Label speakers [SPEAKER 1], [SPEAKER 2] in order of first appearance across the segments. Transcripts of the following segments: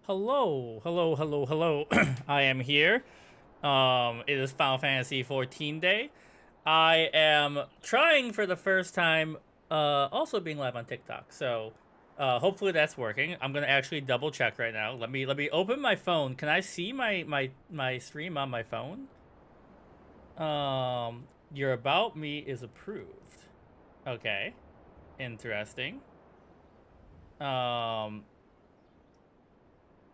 [SPEAKER 1] Hello, hello, hello, hello. I am here. It is Final Fantasy XIV day. I am trying for the first time, also being live on TikTok. So, hopefully that's working. I'm gonna actually double check right now. Let me open my phone. Can I see my stream on my phone? Your about me is approved. Okay, interesting. Um,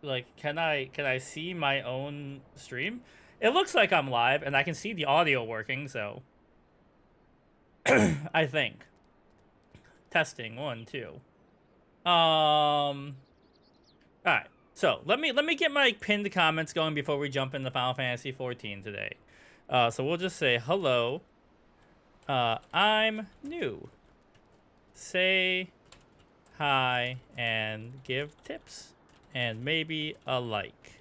[SPEAKER 1] like can I see my own stream? It looks like I'm live and I can see the audio working, so I think. Testing 1 2. All right. So let me get my pinned comments going before we jump into Final Fantasy 14 today. So we'll just say hello. I'm new. Say hi and give tips and maybe a like.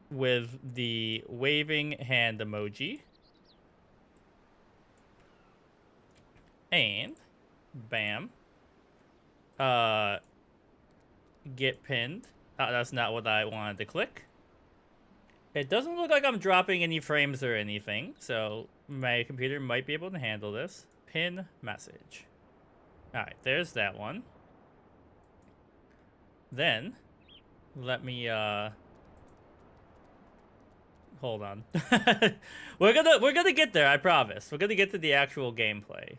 [SPEAKER 1] With the waving hand emoji. And bam. Get pinned. That's not what I wanted to click. It doesn't look like I'm dropping any frames or anything, so my computer might be able to handle this. Pin message. Alright, there's that one. Then, let me, hold on. we're gonna get there, I promise. We're gonna get to the actual gameplay.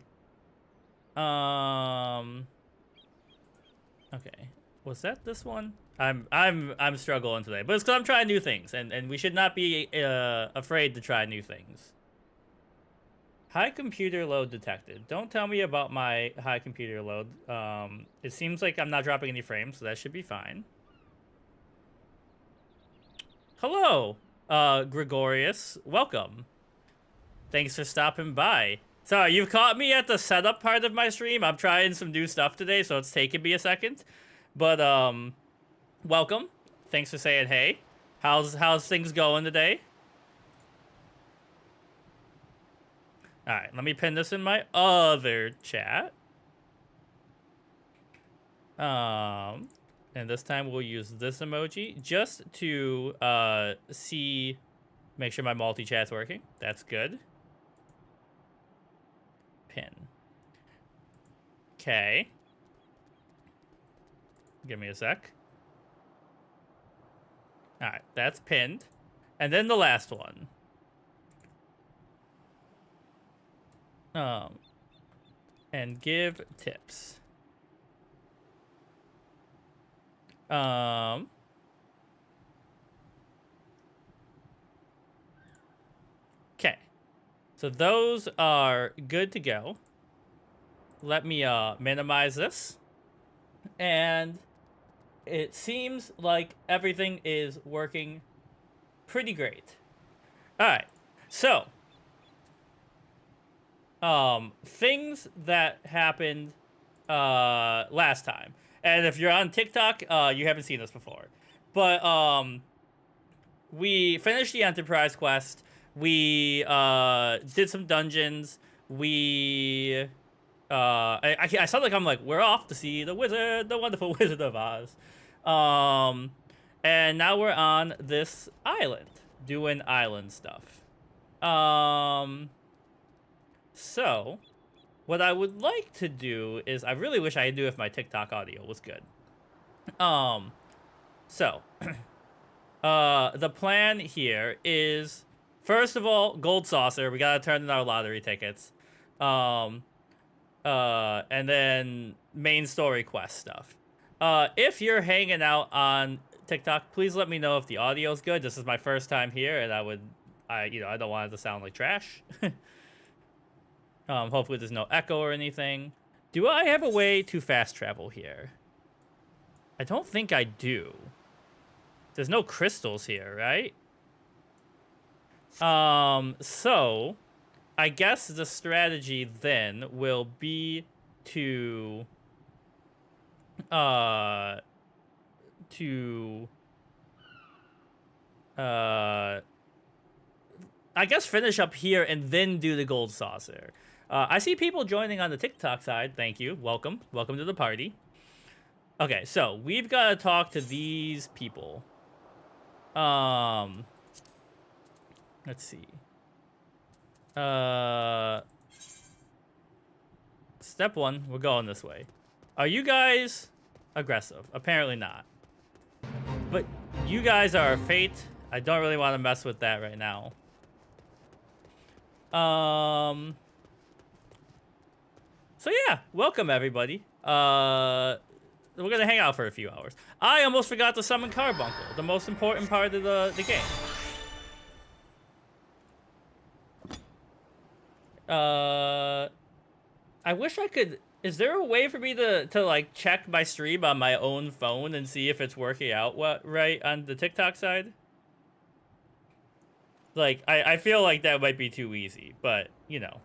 [SPEAKER 1] Okay. Was that this one? I'm struggling today, but it's because I'm trying new things, and we should not be afraid to try new things. High computer load detected. Don't tell me about my high computer load. It seems like I'm not dropping any frames, so that should be fine. Hello, Gregorius. Welcome. Thanks for stopping by. Sorry, you've caught me at the setup part of my stream. I'm trying some new stuff today, so it's taking me a second. But, welcome. Thanks for saying hey. How's things going today? Alright, let me pin this in my other chat. And this time we'll use this emoji just to, make sure my multi-chat's working. That's good. Pin. Okay. Give me a sec. Alright, that's pinned. And then the last one. And give tips. Okay. So those are good to go. Let me minimize this. And it seems like everything is working pretty great. All right. So, things that happened last time. And if you're on TikTok, you haven't seen this before. But we finished the Enterprise quest. We did some dungeons. We I sound like I'm like, we're off to see the wonderful Wizard of Oz. And now we're on this island doing island stuff. So what I would like to do is, I really wish I knew if my TikTok audio was good. So the plan here is, first of all, gold saucer. We gotta turn in our lottery tickets. And then main story quest stuff. If you're hanging out on TikTok, please let me know if the audio is good. This is my first time here, and I don't want it to sound like trash. Hopefully there's no echo or anything. Do I have a way to fast travel here? I don't think I do. There's no crystals here, right? So I guess the strategy then will be to I guess finish up here and then do the gold saucer. I see people joining on the TikTok side. Thank you. Welcome to the party. Okay, so we've got to talk to these people. Let's see. Step one, we're going this way. Are you guys aggressive? Apparently not. But you guys are a fate. I don't really want to mess with that right now. So yeah, welcome everybody. We're gonna hang out for a few hours. I almost forgot to summon Carbuncle, the most important part of the game. I wish I could. Is there a way for me to like check my stream on my own phone and see if it's working out right on the TikTok side? Like, I feel like that might be too easy, but you know.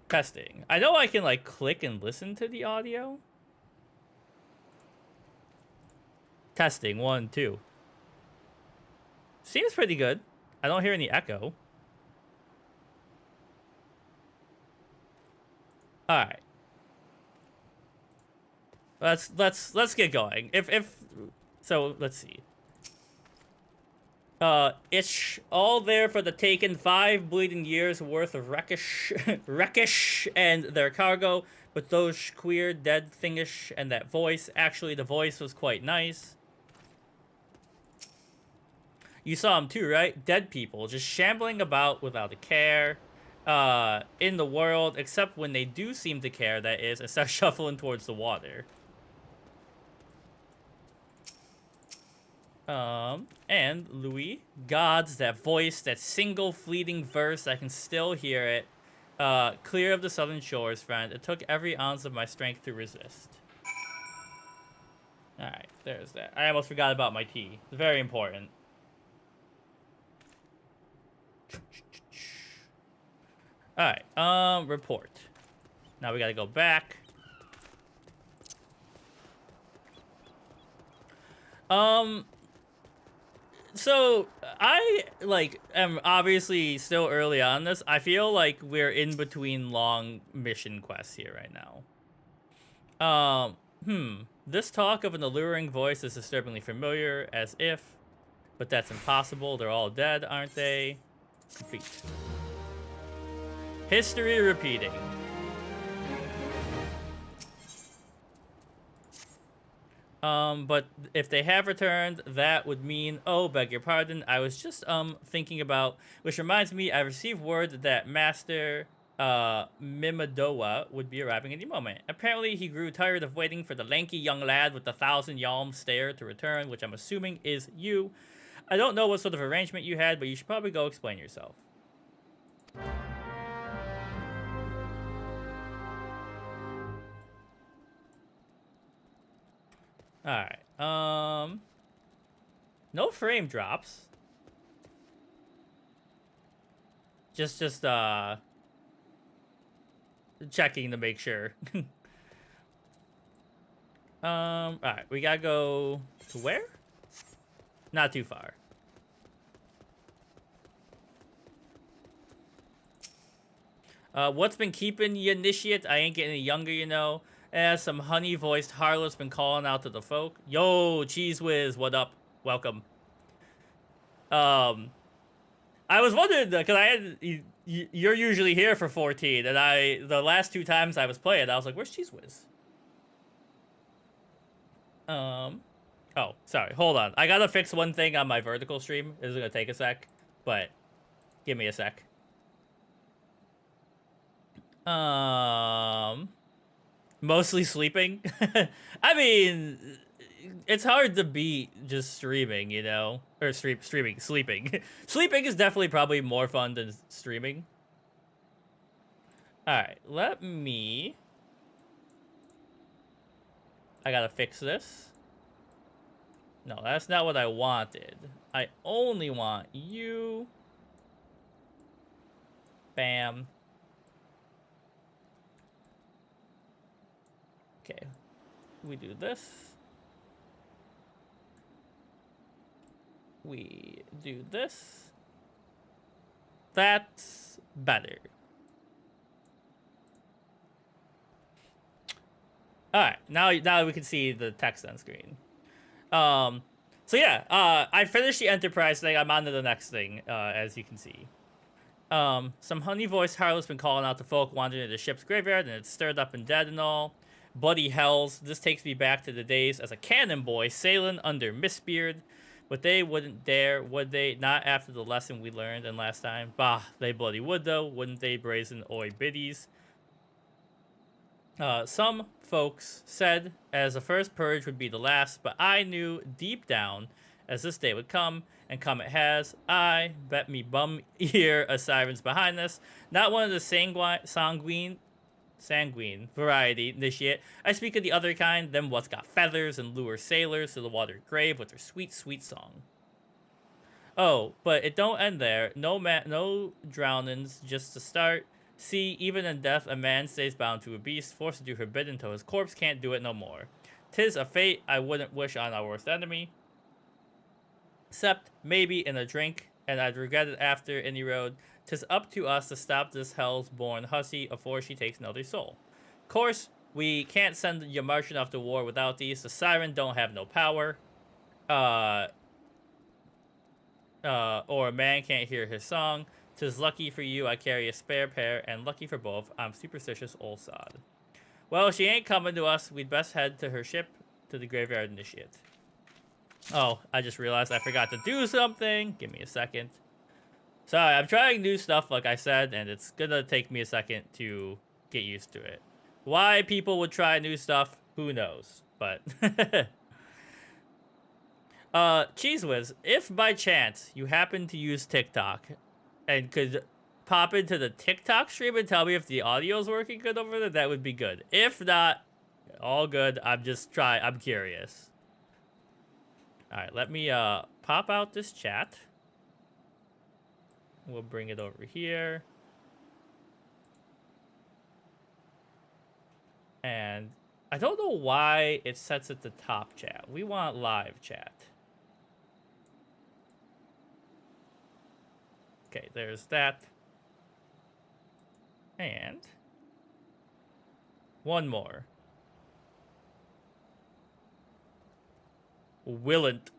[SPEAKER 1] Testing. I know I can like click and listen to the audio. Testing 1, 2. Seems pretty good. I don't hear any echo. All right. Let's get going. If so, let's see. It's all there for the taken. 5 bleeding years worth of wreckish and their cargo. But those queer dead thingish and that voice. Actually, the voice was quite nice. You saw them too, right? Dead people just shambling about without a care in the world, except when they do seem to care, that is, and start shuffling towards the water. And Louis, gods, that voice, that single fleeting verse, I can still hear it. Clear of the southern shores, friend. It took every ounce of my strength to resist. Alright, there's that. I almost forgot about my tea. It's very important. Alright, report. Now we gotta go back. So I am obviously still early on this. I feel like we're in between long mission quests here right now. This talk of an alluring voice is disturbingly familiar, as if, but that's impossible. They're all dead, aren't they? Complete. History repeating. But if they have returned, that would mean, oh, beg your pardon, I was just, thinking about, which reminds me, I received word that Master, Mimadoa would be arriving any moment. Apparently, he grew tired of waiting for the lanky young lad with the 1,000-yalm stare to return, which I'm assuming is you. I don't know what sort of arrangement you had, but you should probably go explain yourself. Alright, no frame drops. Just checking to make sure. Alright, we gotta go to where? Not too far. What's been keeping you initiate? I ain't getting any younger, you know. Some honey-voiced harlot's been calling out to the folk. Yo, Cheese Whiz, what up? Welcome. I was wondering, because I had... You're usually here for 14, and the last 2 times I was playing, I was like, where's Cheese Whiz? Oh, sorry, hold on. I gotta fix one thing on my vertical stream. This is gonna take a sec, but give me a sec. Mostly sleeping. I mean, it's hard to beat just streaming, you know? Or sleeping. Sleeping is definitely probably more fun than streaming. Alright, let me... I gotta fix this. No, that's not what I wanted. I only want you. Bam. Okay, we do this. We do this. That's better. All right, now we can see the text on screen. So yeah, I finished the Enterprise thing. I'm on to the next thing, as you can see. Some honey-voiced harlot's been calling out to folk wandering into the ship's graveyard, and it's stirred up and dead and all. Bloody hells. This takes me back to the days as a cannon boy sailing under Mistbeard. But they wouldn't dare, would they? Not after the lesson we learned and last time. Bah, they bloody would though, wouldn't they, brazen oi biddies? Some folks said as the first purge would be the last, but I knew deep down as this day would come, and come it has. I bet me bum ear a siren's behind this. Not one of the sanguine variety initiate. I speak of the other kind, them what's got feathers and lure sailors to the watered grave with their sweet, sweet song. Oh, but it don't end there. No drownings, just to start. See, even in death, a man stays bound to a beast, forced to do forbidden till his corpse can't do it no more. 'Tis a fate I wouldn't wish on our worst enemy. Except, maybe in a drink, and I'd regret it after any road. 'Tis up to us to stop this hell's born hussy afore she takes another soul. Course, we can't send your Martian off to war without these. The siren don't have no power. Or a man can't hear his song. 'Tis lucky for you I carry a spare pair, and lucky for both, I'm superstitious old sod. Well, she ain't coming to us. We'd best head to her ship, to the graveyard initiate. Oh, I just realized I forgot to do something. Give me a second. Sorry, I'm trying new stuff, like I said, and it's gonna take me a second to get used to it. Why people would try new stuff, who knows? But Cheese Whiz, if by chance you happen to use TikTok and could pop into the TikTok stream and tell me if the audio is working good over there, that would be good. If not, all good. I'm curious. All right, let me pop out this chat. We'll bring it over here. And I don't know why it sets at the top chat. We want live chat. Okay, there's that. And one more. Willant.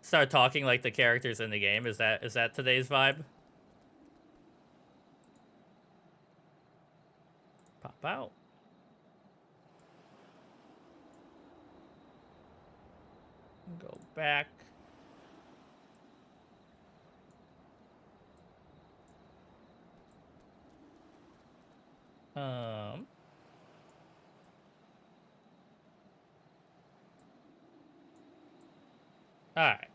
[SPEAKER 1] Start talking like the characters in the game. Is that today's vibe? Pop out. Go back. Alright.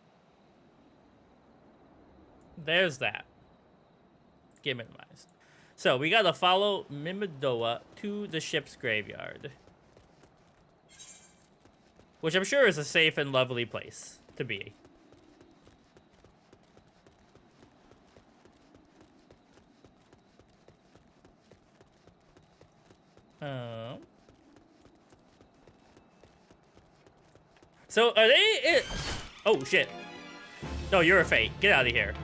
[SPEAKER 1] There's that. Get minimized. So, we gotta follow Mimidoa to the ship's graveyard. Which I'm sure is a safe and lovely place to be. So, are they... Oh, shit. No, you're a fate. Get out of here.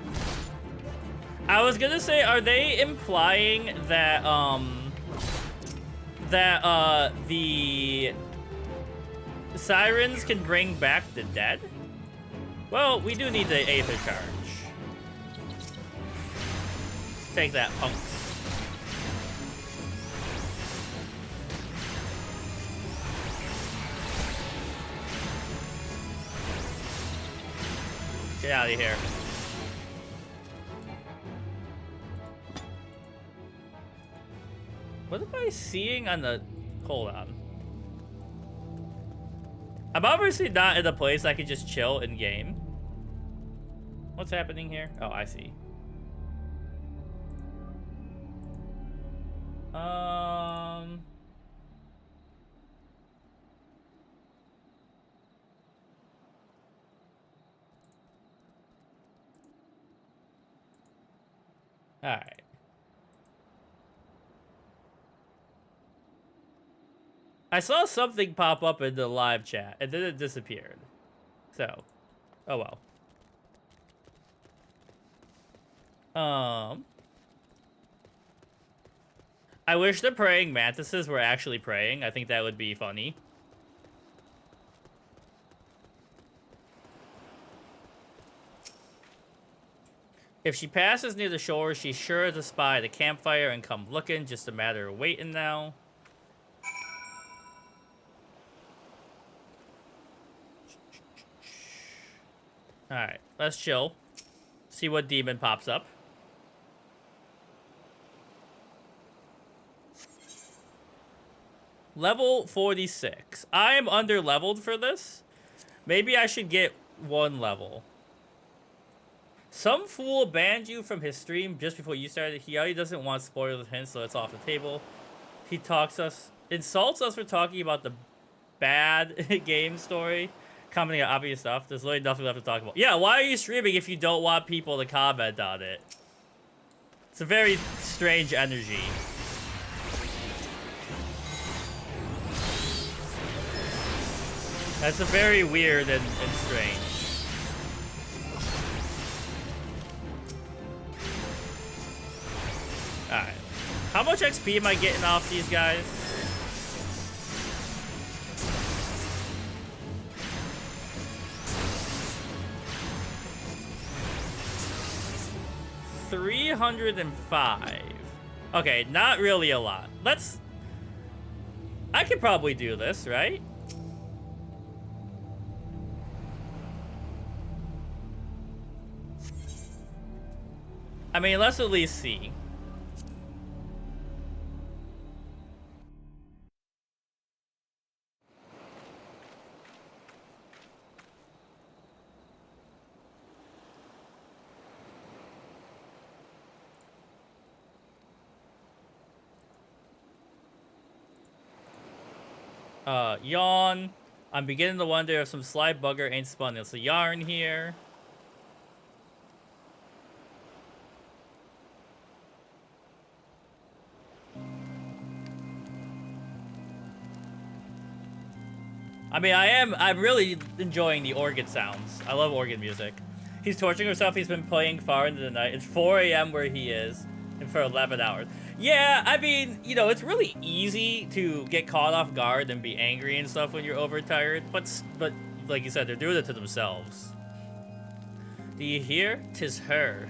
[SPEAKER 1] I was gonna say, are they implying that, the sirens can bring back the dead? Well, we do need the Aether charge. Take that, punks. Get out of here. What am I seeing on the... Hold on. I'm obviously not in a place I can just chill in-game. What's happening here? Oh, I see. Alright. I saw something pop up in the live chat, and then it disappeared. So, oh well. I wish the praying mantises were actually praying. I think that would be funny. If she passes near the shore, she's sure to spy the campfire and come looking. Just a matter of waiting now. Alright, let's chill. See what demon pops up. Level 46. I am under-leveled for this. Maybe I should get 1 level. Some fool banned you from his stream just before you started. He already doesn't want spoilers hints, so it's off the table. He insults us for talking about the bad game story, commenting on obvious stuff. There's literally nothing left to talk about. Yeah, why are you streaming if you don't want people to comment on it? It's a very strange energy. That's a very weird and strange. Alright. How much XP am I getting off these guys? $305. Okay, not really a lot. I could probably do this, right? I mean, let's at least see. Yawn. I'm beginning to wonder if some sly bugger ain't spun us a yarn here. I mean, I'm really enjoying the organ sounds. I love organ music. He's torturing himself. He's been playing far into the night. It's 4 a.m. where he is, and for 11 hours. Yeah, I mean, you know, it's really easy to get caught off guard and be angry and stuff when you're overtired. But like you said, they're doing it to themselves. Do you hear? 'Tis her.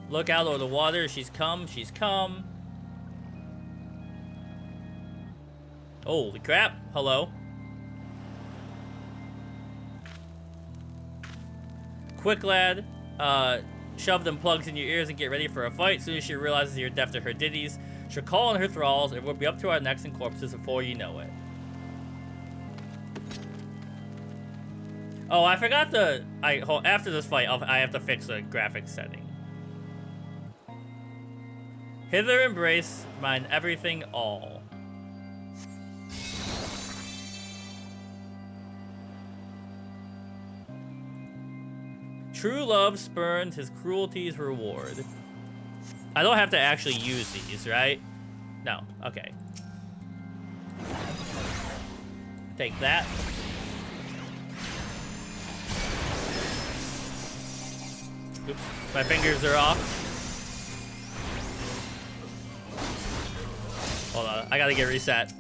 [SPEAKER 1] Look out over the water. She's come. She's come. Holy crap. Hello. Quick, lad. Shove them plugs in your ears and get ready for a fight. As soon as she realizes you're deaf to her ditties, she'll call on her thralls, and we'll be up to our necks in corpses before you know it. Oh, I forgot to... after this fight, I have to fix a graphics setting. Hither embrace, mine everything all. True love spurned, his cruelty's reward. I don't have to actually use these, right? No, okay. Take that. Oops, my fingers are off. Hold on, I gotta get reset.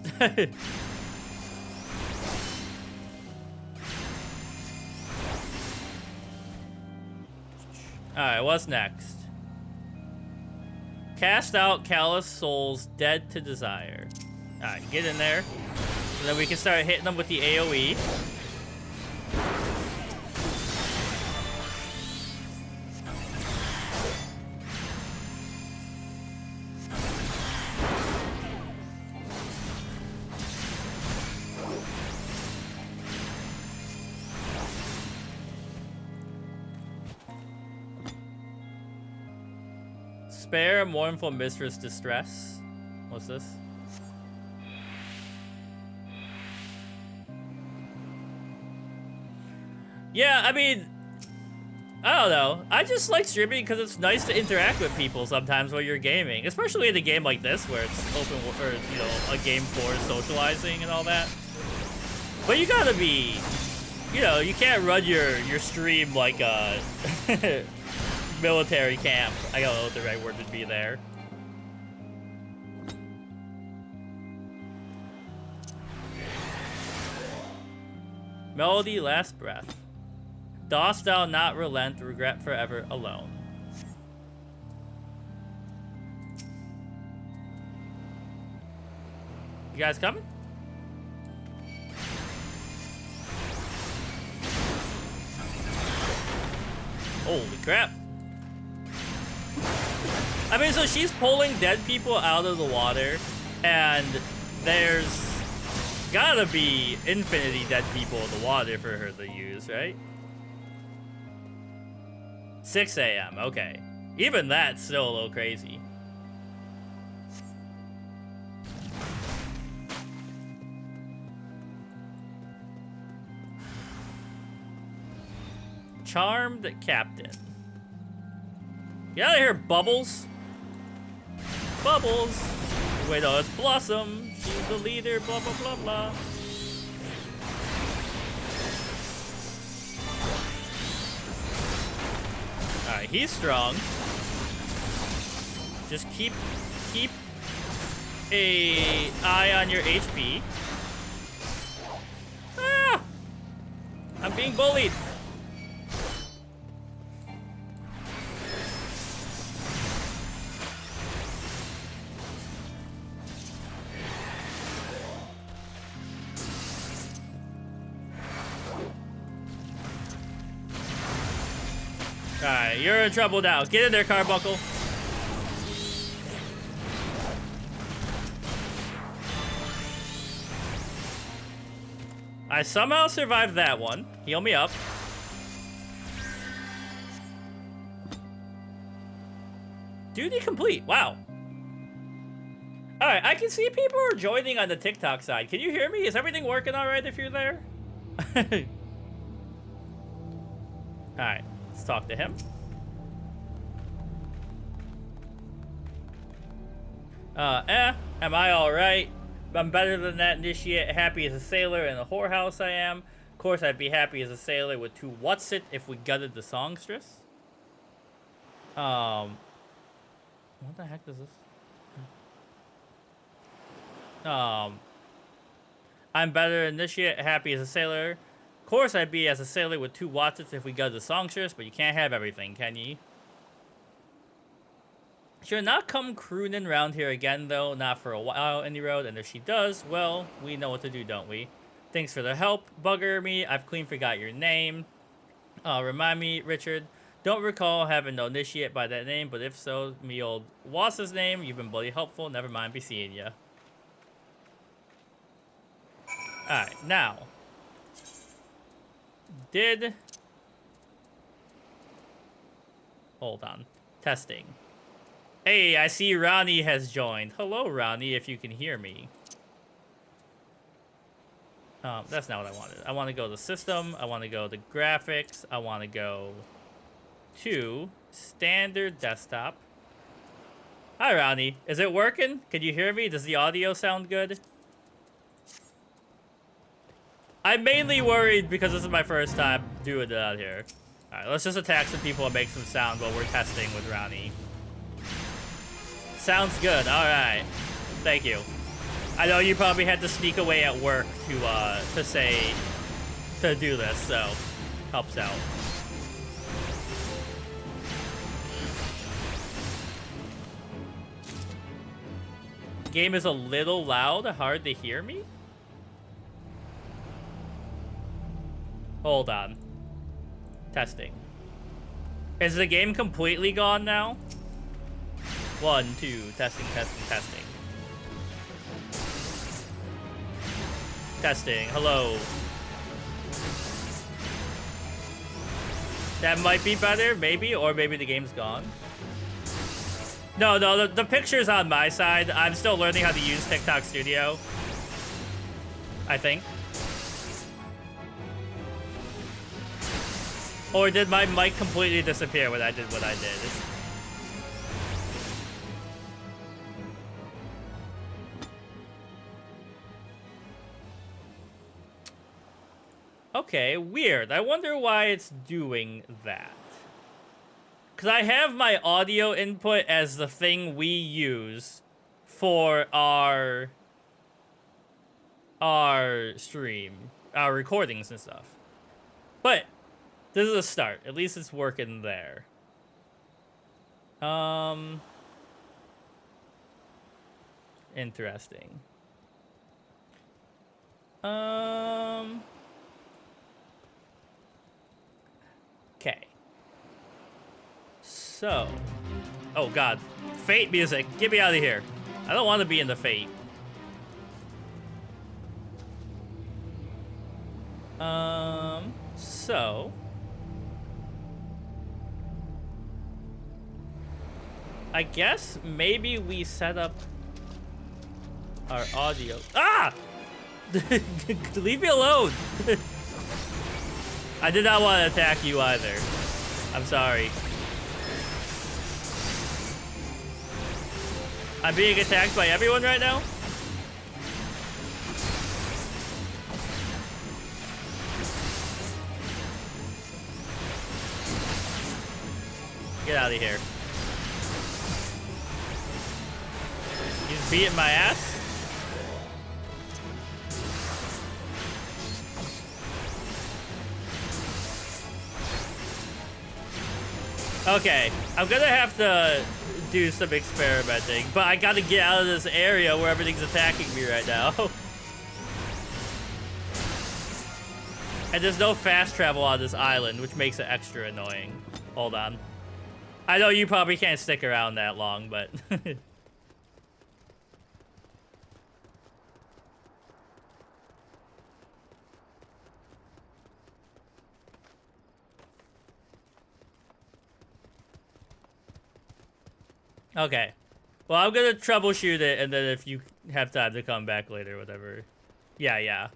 [SPEAKER 1] Alright, what's next? Cast out callous souls dead to desire. Alright, get in there. And then we can start hitting them with the AoE. Spare mournful mistress distress. What's this? Yeah, I mean, I don't know. I just like streaming because it's nice to interact with people sometimes while you're gaming, especially in a game like this where it's open, or you know, a game for socializing and all that. But you gotta be, you know, you can't run your stream like a military camp. I don't know what the right word would be there. Melody, last breath. Dost thou not relent, regret forever alone. You guys coming? Holy crap. I mean, so she's pulling dead people out of the water, and there's gotta be infinity dead people in the water for her to use, right? 6 a.m., okay. Even that's still a little crazy. Charmed Captain. Get out of here, Bubbles. Bubbles. Wait, no, it's Blossom. She's the leader, blah, blah, blah, blah. Alright, he's strong. Just keep a eye on your HP. Ah! I'm being bullied. Alright, you're in trouble now. Get in there, Carbuncle. I somehow survived that one. Heal me up. Duty complete. Wow. Alright, I can see people are joining on the TikTok side. Can you hear me? Is everything working alright if you're there? Alright. Let's talk to him. Am I alright? I'm better than that initiate. Happy as a sailor in a whorehouse I am. Of course I'd be happy as a sailor with 2 what's it if we gutted the songstress. What the heck is this? I'm better than initiate. Happy as a sailor. Of course I'd be as a sailor with 2 Watsits if we got the songstress, but you can't have everything, can ye? She'll not come crooning around here again, though. Not for a while, Indie Road. And if she does, well, we know what to do, don't we? Thanks for the help. Bugger me. I've clean forgot your name. Remind me, Richard. Don't recall having no initiate by that name, but if so, me old Wass's name. You've been bloody helpful. Never mind, be seeing ya. Alright, now. Hold on. Testing. Hey, I see Ronnie has joined. Hello, Ronnie, if you can hear me. That's not what I wanted. I want to go to System. I want to go to Graphics. I want to go to Standard Desktop. Hi, Ronnie. Is it working? Can you hear me? Does the audio sound good? I'm mainly worried because this is my first time doing it out here. Alright, let's just attack some people and make some sound while we're testing with Ronnie. Sounds good. Alright. Thank you. I know you probably had to sneak away at work to do this, so helps out. Game is a little loud, hard to hear me. Hold on. Testing. Is the game completely gone now? 1, 2, testing, testing, testing. Testing, hello. That might be better, maybe, or maybe the game's gone. No, the picture's on my side. I'm still learning how to use TikTok Studio. I think. Or did my mic completely disappear when I did what I did? Okay, weird. I wonder why it's doing that. because I have my audio input as the thing we use for our stream, our recordings and stuff. But this is a start. At least it's working there. Interesting. Okay. So, oh god, Fate music, get me out of here. I don't want to be in the Fate. So I guess maybe we set up our audio. Ah! Leave me alone. I did not want to attack you either. I'm sorry. I'm being attacked by everyone right now? Get out of here. He's beating my ass? Okay, I'm gonna have to do some experimenting, but I gotta get out of this area where everything's attacking me right now. And there's no fast travel on this island, which makes it extra annoying. Hold on. I know you probably can't stick around that long, but... Okay. Well, I'm gonna troubleshoot it, and then if you have time to come back later, whatever. Yeah.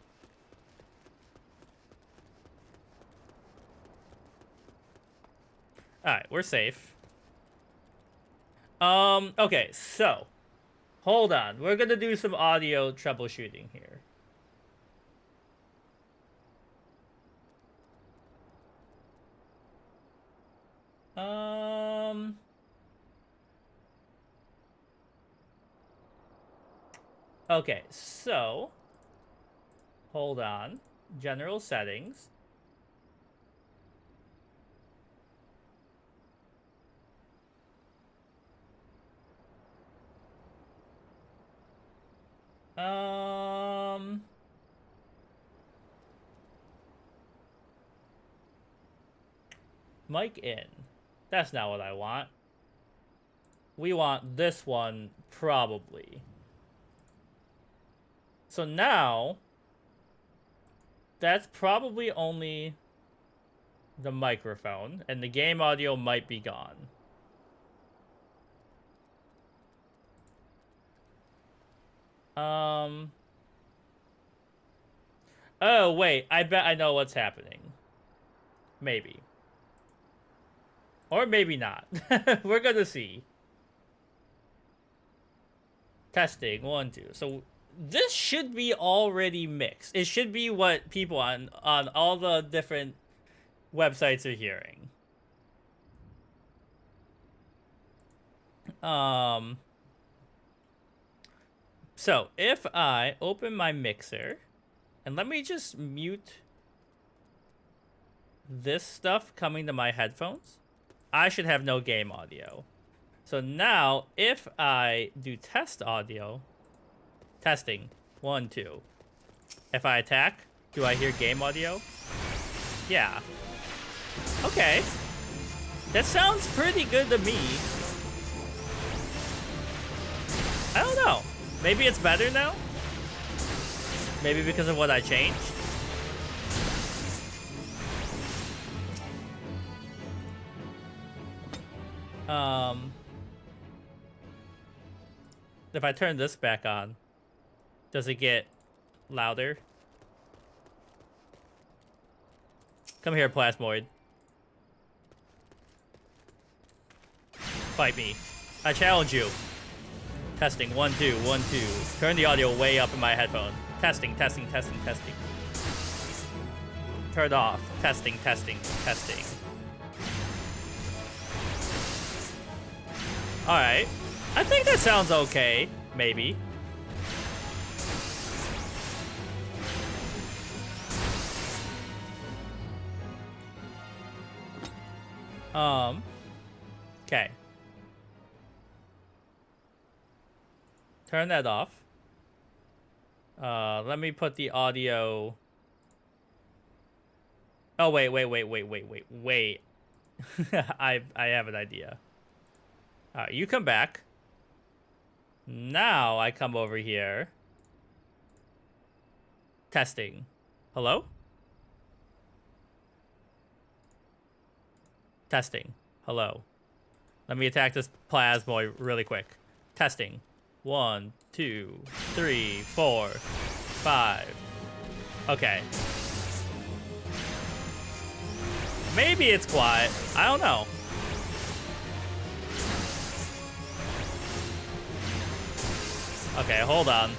[SPEAKER 1] Alright, we're safe. Okay, so. Hold on. We're gonna do some audio troubleshooting here. Okay, so. Hold on. General settings. Mic in. That's not what I want. We want this one, probably. So now, that's probably only the microphone, and the game audio might be gone. Oh, wait, I bet I know what's happening. Maybe. Or maybe not. We're gonna see. Testing, 1, 2. So this should be already mixed. It should be what people on all the different websites are hearing. So if I open my mixer, and let me just mute this stuff coming to my headphones, I should have no game audio. So now, if I do test audio, testing, 1, 2. If I attack, do I hear game audio? Yeah. Okay. That sounds pretty good to me. I don't know. Maybe it's better now? Maybe because of what I changed? If I turn this back on, does it get louder? Come here, Plasmoid. Fight me. I challenge you. Testing, 1, 2, 1, 2. Turn the audio way up in my headphone. Testing, testing, testing, testing. Turn off. Testing, testing, testing. Alright. I think that sounds okay. Maybe. Okay. Turn that off. Let me put the audio. Oh, wait. I have an idea. Alright, you come back. Now I come over here. Testing. Hello? Testing. Hello. Let me attack this plasmoid really quick. Testing. 1, 2, 3, 4, 5. Okay. Maybe it's quiet. I don't know. Okay, hold on.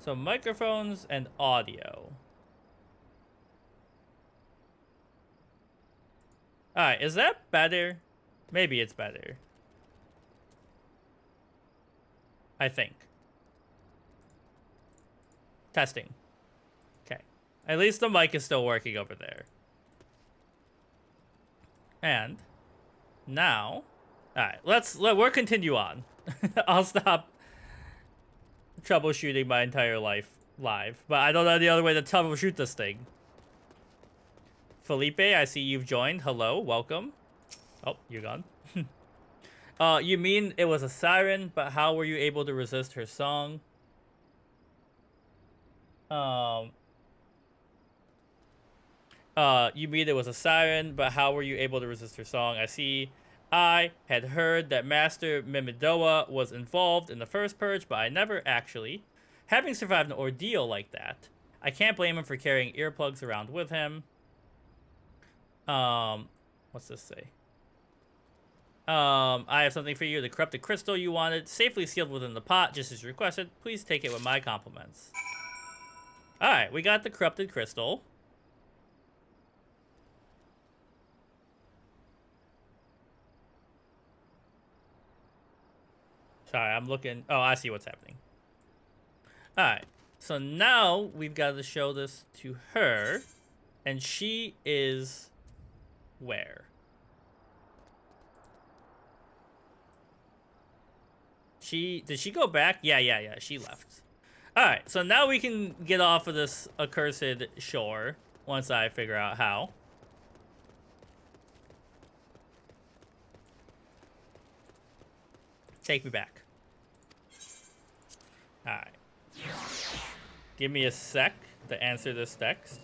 [SPEAKER 1] So microphones and audio. Alright, is that better? Maybe it's better. I think. Testing. Okay. At least the mic is still working over there. And now, alright, we'll continue on. I'll stop troubleshooting my entire life live, but I don't know the other way to troubleshoot this thing. Felipe, I see you've joined. Hello, welcome. Oh, you're gone. You mean it was a siren, but how were you able to resist her song? You mean it was a siren, but how were you able to resist her song? I see. I had heard that Master Mimidoa was involved in the first purge, but I never actually. Having survived an ordeal like that, I can't blame him for carrying earplugs around with him. What's this say? I have something for you. The corrupted crystal you wanted, safely sealed within the pot, just as requested. Please take it with my compliments. Alright, we got the corrupted crystal. Sorry, I'm looking. Oh, I see what's happening. Alright, so now we've got to show this to her. And she is where? Did she go back? Yeah, she left. Alright, so now we can get off of this accursed shore once I figure out how. Take me back. Alright. Give me a sec to answer this text.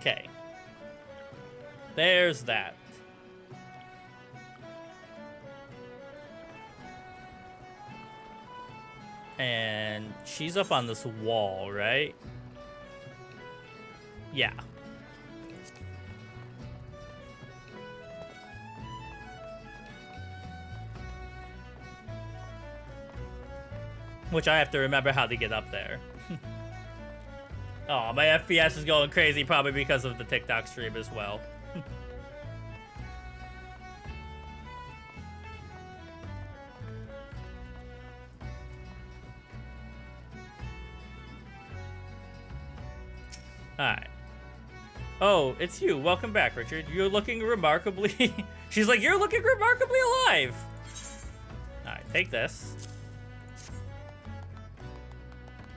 [SPEAKER 1] Okay. There's that. And she's up on this wall, right? Yeah. Which I have to remember how to get up there. Oh, my FPS is going crazy, probably because of the TikTok stream as well. Alright. Oh, it's you. Welcome back, Richard. You're looking remarkably... She's like, you're looking remarkably alive! Alright, take this.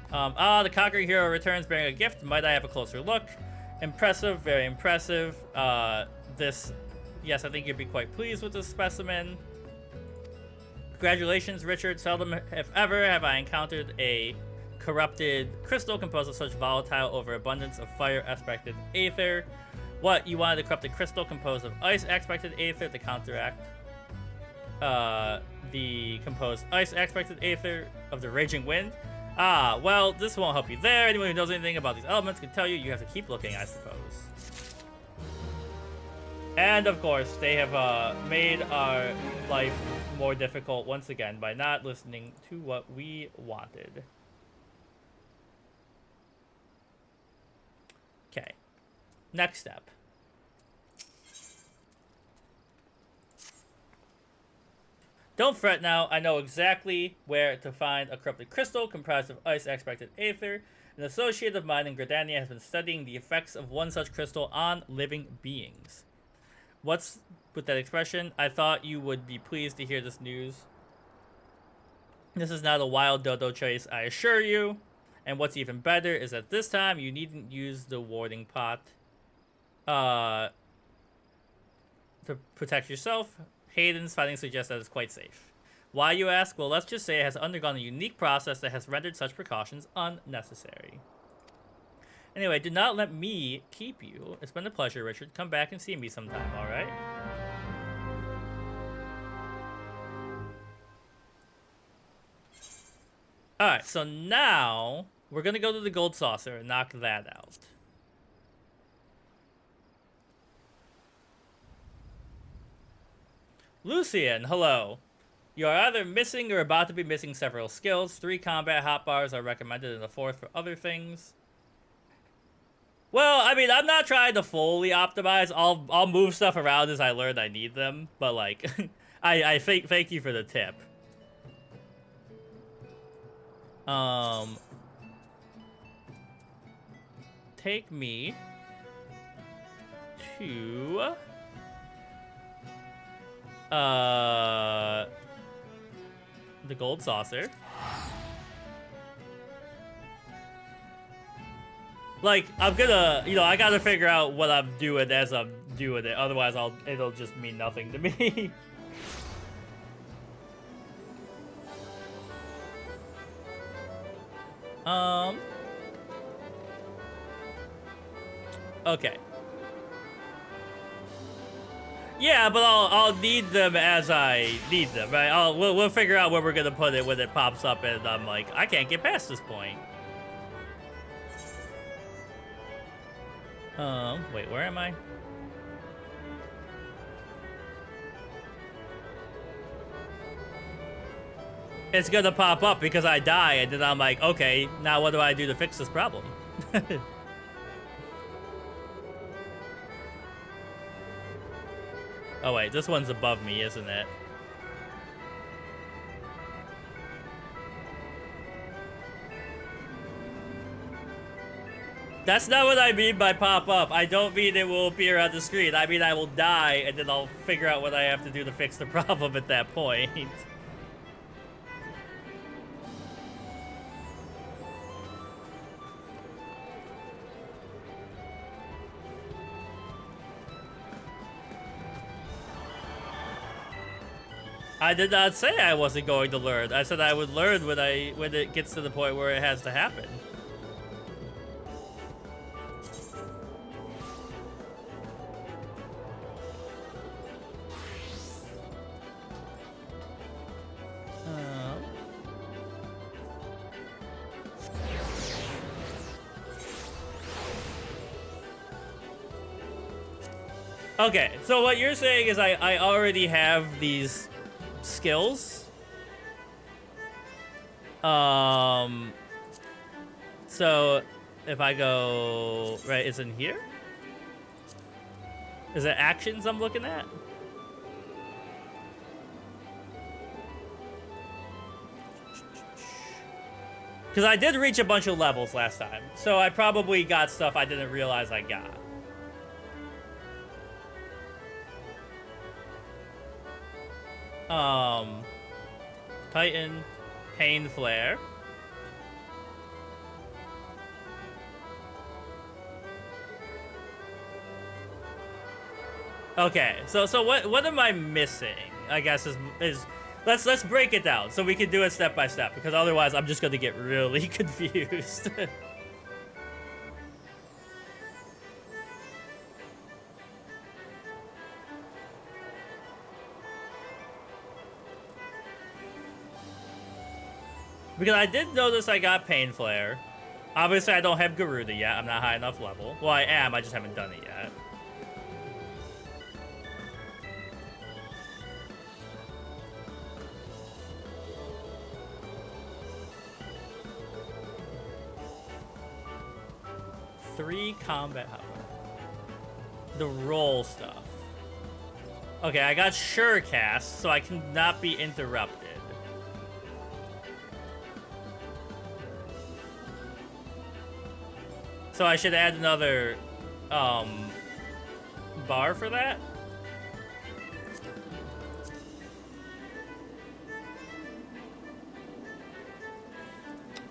[SPEAKER 1] The conquering hero returns bearing a gift. Might I have a closer look? Impressive, very impressive. Yes, I think you'd be quite pleased with this specimen. Congratulations, Richard. Seldom, if ever, have I encountered a corrupted crystal composed of such volatile overabundance of fire aspected aether. What, you wanted a corrupted crystal composed of ice aspected aether to counteract? the composed ice expected aether of the raging wind. Ah, well, this won't help you there. Anyone who knows anything about these elements can tell you have to keep looking, I suppose. And of course, they have made our life more difficult once again by not listening to what we wanted. Okay, next step. Don't fret now, I know exactly where to find a corrupted crystal comprised of ice extracted aether. An associate of mine in Gridania has been studying the effects of one such crystal on living beings. What's with that expression? I thought you would be pleased to hear this news. This is not a wild dodo chase, I assure you. And what's even better is that this time you needn't use the warding pot to protect yourself. Hayden's findings suggest that it's quite safe. Why, you ask? Well, let's just say it has undergone a unique process that has rendered such precautions unnecessary. Anyway, do not let me keep you. It's been a pleasure, Richard. Come back and see me sometime, alright? Alright, so now we're gonna go to the gold saucer and knock that out. Lucian, hello. You are either missing or about to be missing several skills. 3 combat hotbars are recommended and the 4th for other things. Well, I mean, I'm not trying to fully optimize. I'll move stuff around as I learn I need them. But like, I thank you for the tip. Take me to the gold saucer. Like, I'm gonna, I gotta figure out what I'm doing as I'm doing it. Otherwise, it'll just mean nothing to me. Okay. Yeah, but I'll need them as I need them, right? We'll figure out where we're gonna put it when it pops up, and I'm like, I can't get past this point. Wait, where am I? It's gonna pop up because I die, and then I'm like, okay, now what do I do to fix this problem? Oh wait, this one's above me, isn't it? That's not what I mean by pop up. I don't mean it will appear on the screen. I mean I will die, and then I'll figure out what I have to do to fix the problem at that point. I did not say I wasn't going to learn. I said I would learn when it gets to the point where it has to happen. Okay, so what you're saying is I already have these skills. So if I go right, it's in here. Is it actions I'm looking at? Because I did reach a bunch of levels last time, so I probably got stuff I didn't realize I got. Titan, Pain Flare. Okay, so what am I missing? I guess is let's break it down so we can do it step by step, because otherwise I'm just gonna get really confused. Because I did notice I got Pain Flare. Obviously, I don't have Garuda yet. I'm not high enough level. Well, I am. I just haven't done it yet. Three combat. The roll stuff. Okay, I got Sure Cast, so I cannot be interrupted. So I should add another bar for that?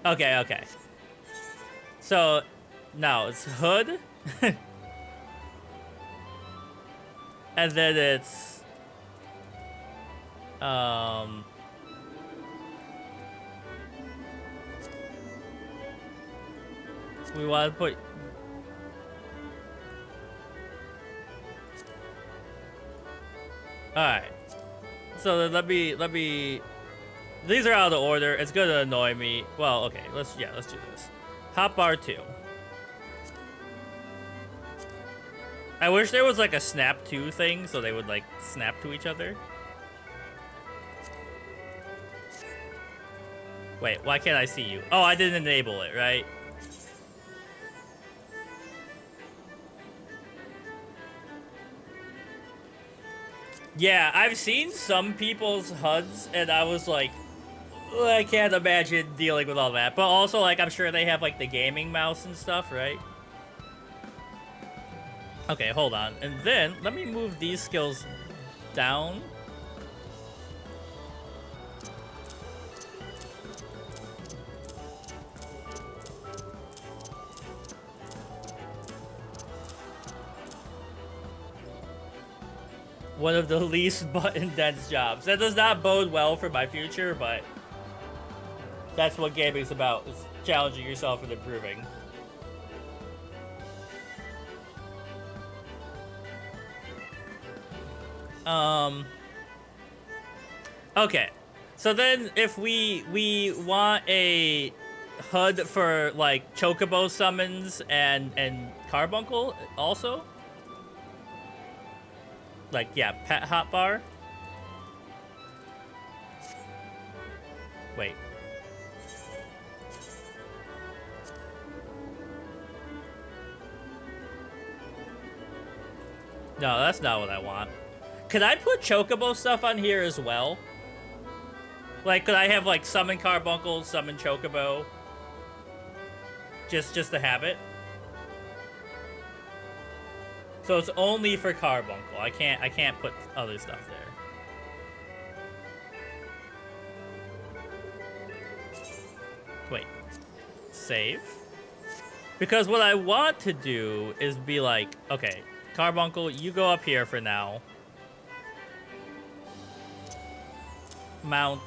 [SPEAKER 1] Okay, okay. So now it's Hood. And then it's we want to put alright. So then let me these are out of order. It's gonna annoy me. Well, okay, let's do this. Hotbar 2. I wish there was like a snap to thing so they would like snap to each other. Wait, why can't I see you? Oh, I didn't enable it, right? Yeah, I've seen some people's HUDs and I was like, I can't imagine dealing with all that. But also, like, I'm sure they have like the gaming mouse and stuff, right? Okay, hold on. And then, let me move these skills down. One of the least button-dense jobs. That does not bode well for my future, but that's what gaming's about, is challenging yourself and improving. Okay, so then if we want a HUD for like Chocobo summons and Carbuncle also, like yeah, pet hotbar. Wait. No, that's not what I want. Could I put Chocobo stuff on here as well? Like, could I have, like, summon Carbuncle, summon Chocobo? Just to have it? So it's only for Carbuncle. I can't put other stuff there. Wait. Save? Because what I want to do is be like, okay, Carbuncle, you go up here for now. Mount.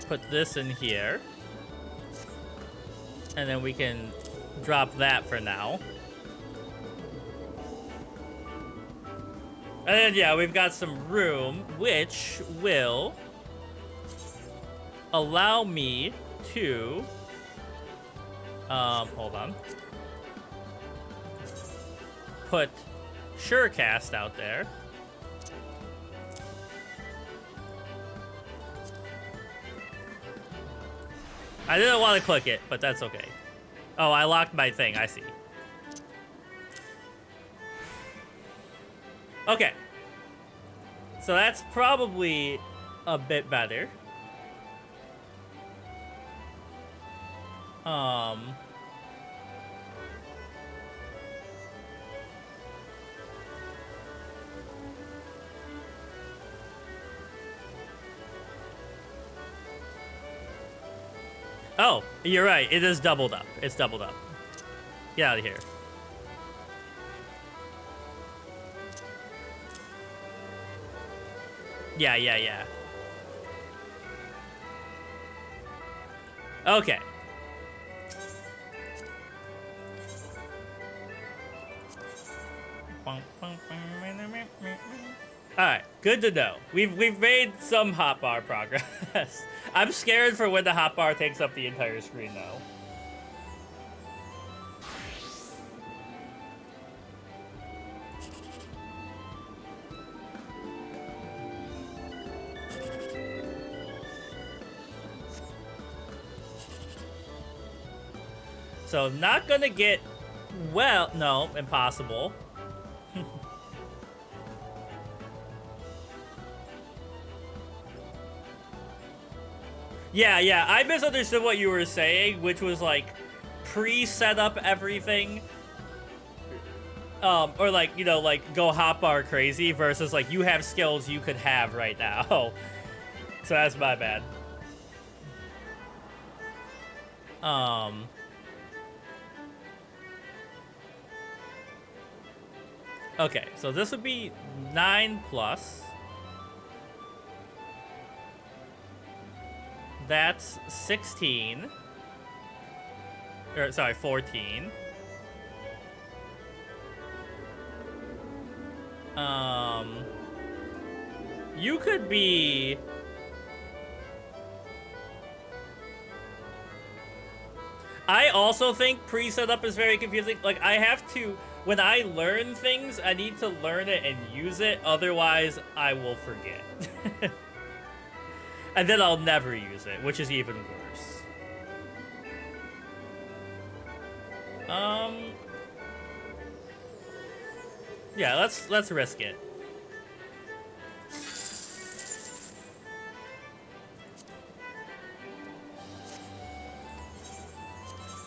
[SPEAKER 1] Put this in here. And then we can drop that for now. And then, yeah, we've got some room, which will allow me to... hold on. Put Surecast out there. I didn't want to click it, but that's okay. Oh, I locked my thing. I see. Okay. So that's probably a bit better. Oh, you're right. It is doubled up. It's doubled up. Get out of here. Yeah. Okay. Alright, good to know. We've made some hotbar progress. I'm scared for when the hotbar takes up the entire screen though. So not gonna get, well, no, impossible. Yeah, I misunderstood what you were saying, which was like pre-set up everything. Or like, you know, like go hotbar crazy versus like you have skills you could have right now. So that's my bad. Okay, so this would be 9 plus. That's 16. Or, sorry, 14. You could be... I also think pre-setup is very confusing. Like, I have to... When I learn things, I need to learn it and use it. Otherwise, I will forget. And then I'll never use it, which is even worse. Yeah, let's risk it.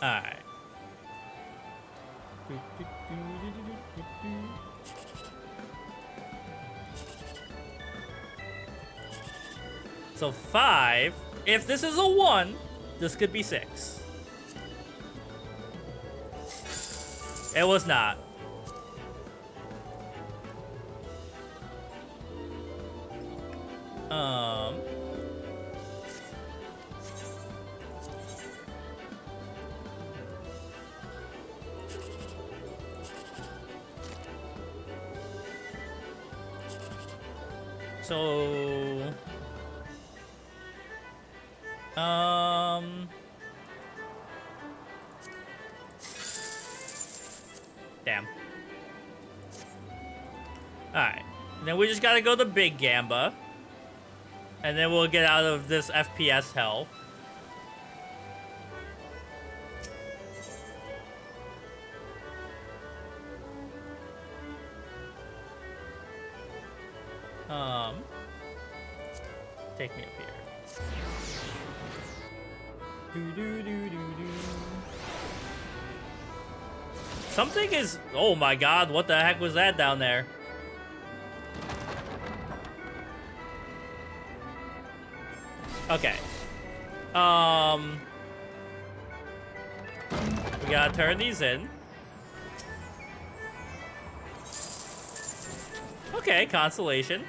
[SPEAKER 1] All right. So 5. If this is a 1, this could be 6. It was not. So... Damn. Alright. Then we just gotta go to Big Gamba. And then we'll get out of this FPS hell. Take me up here. Something is... Oh my god, what the heck was that down there? Okay. We gotta turn these in. Okay, consolation.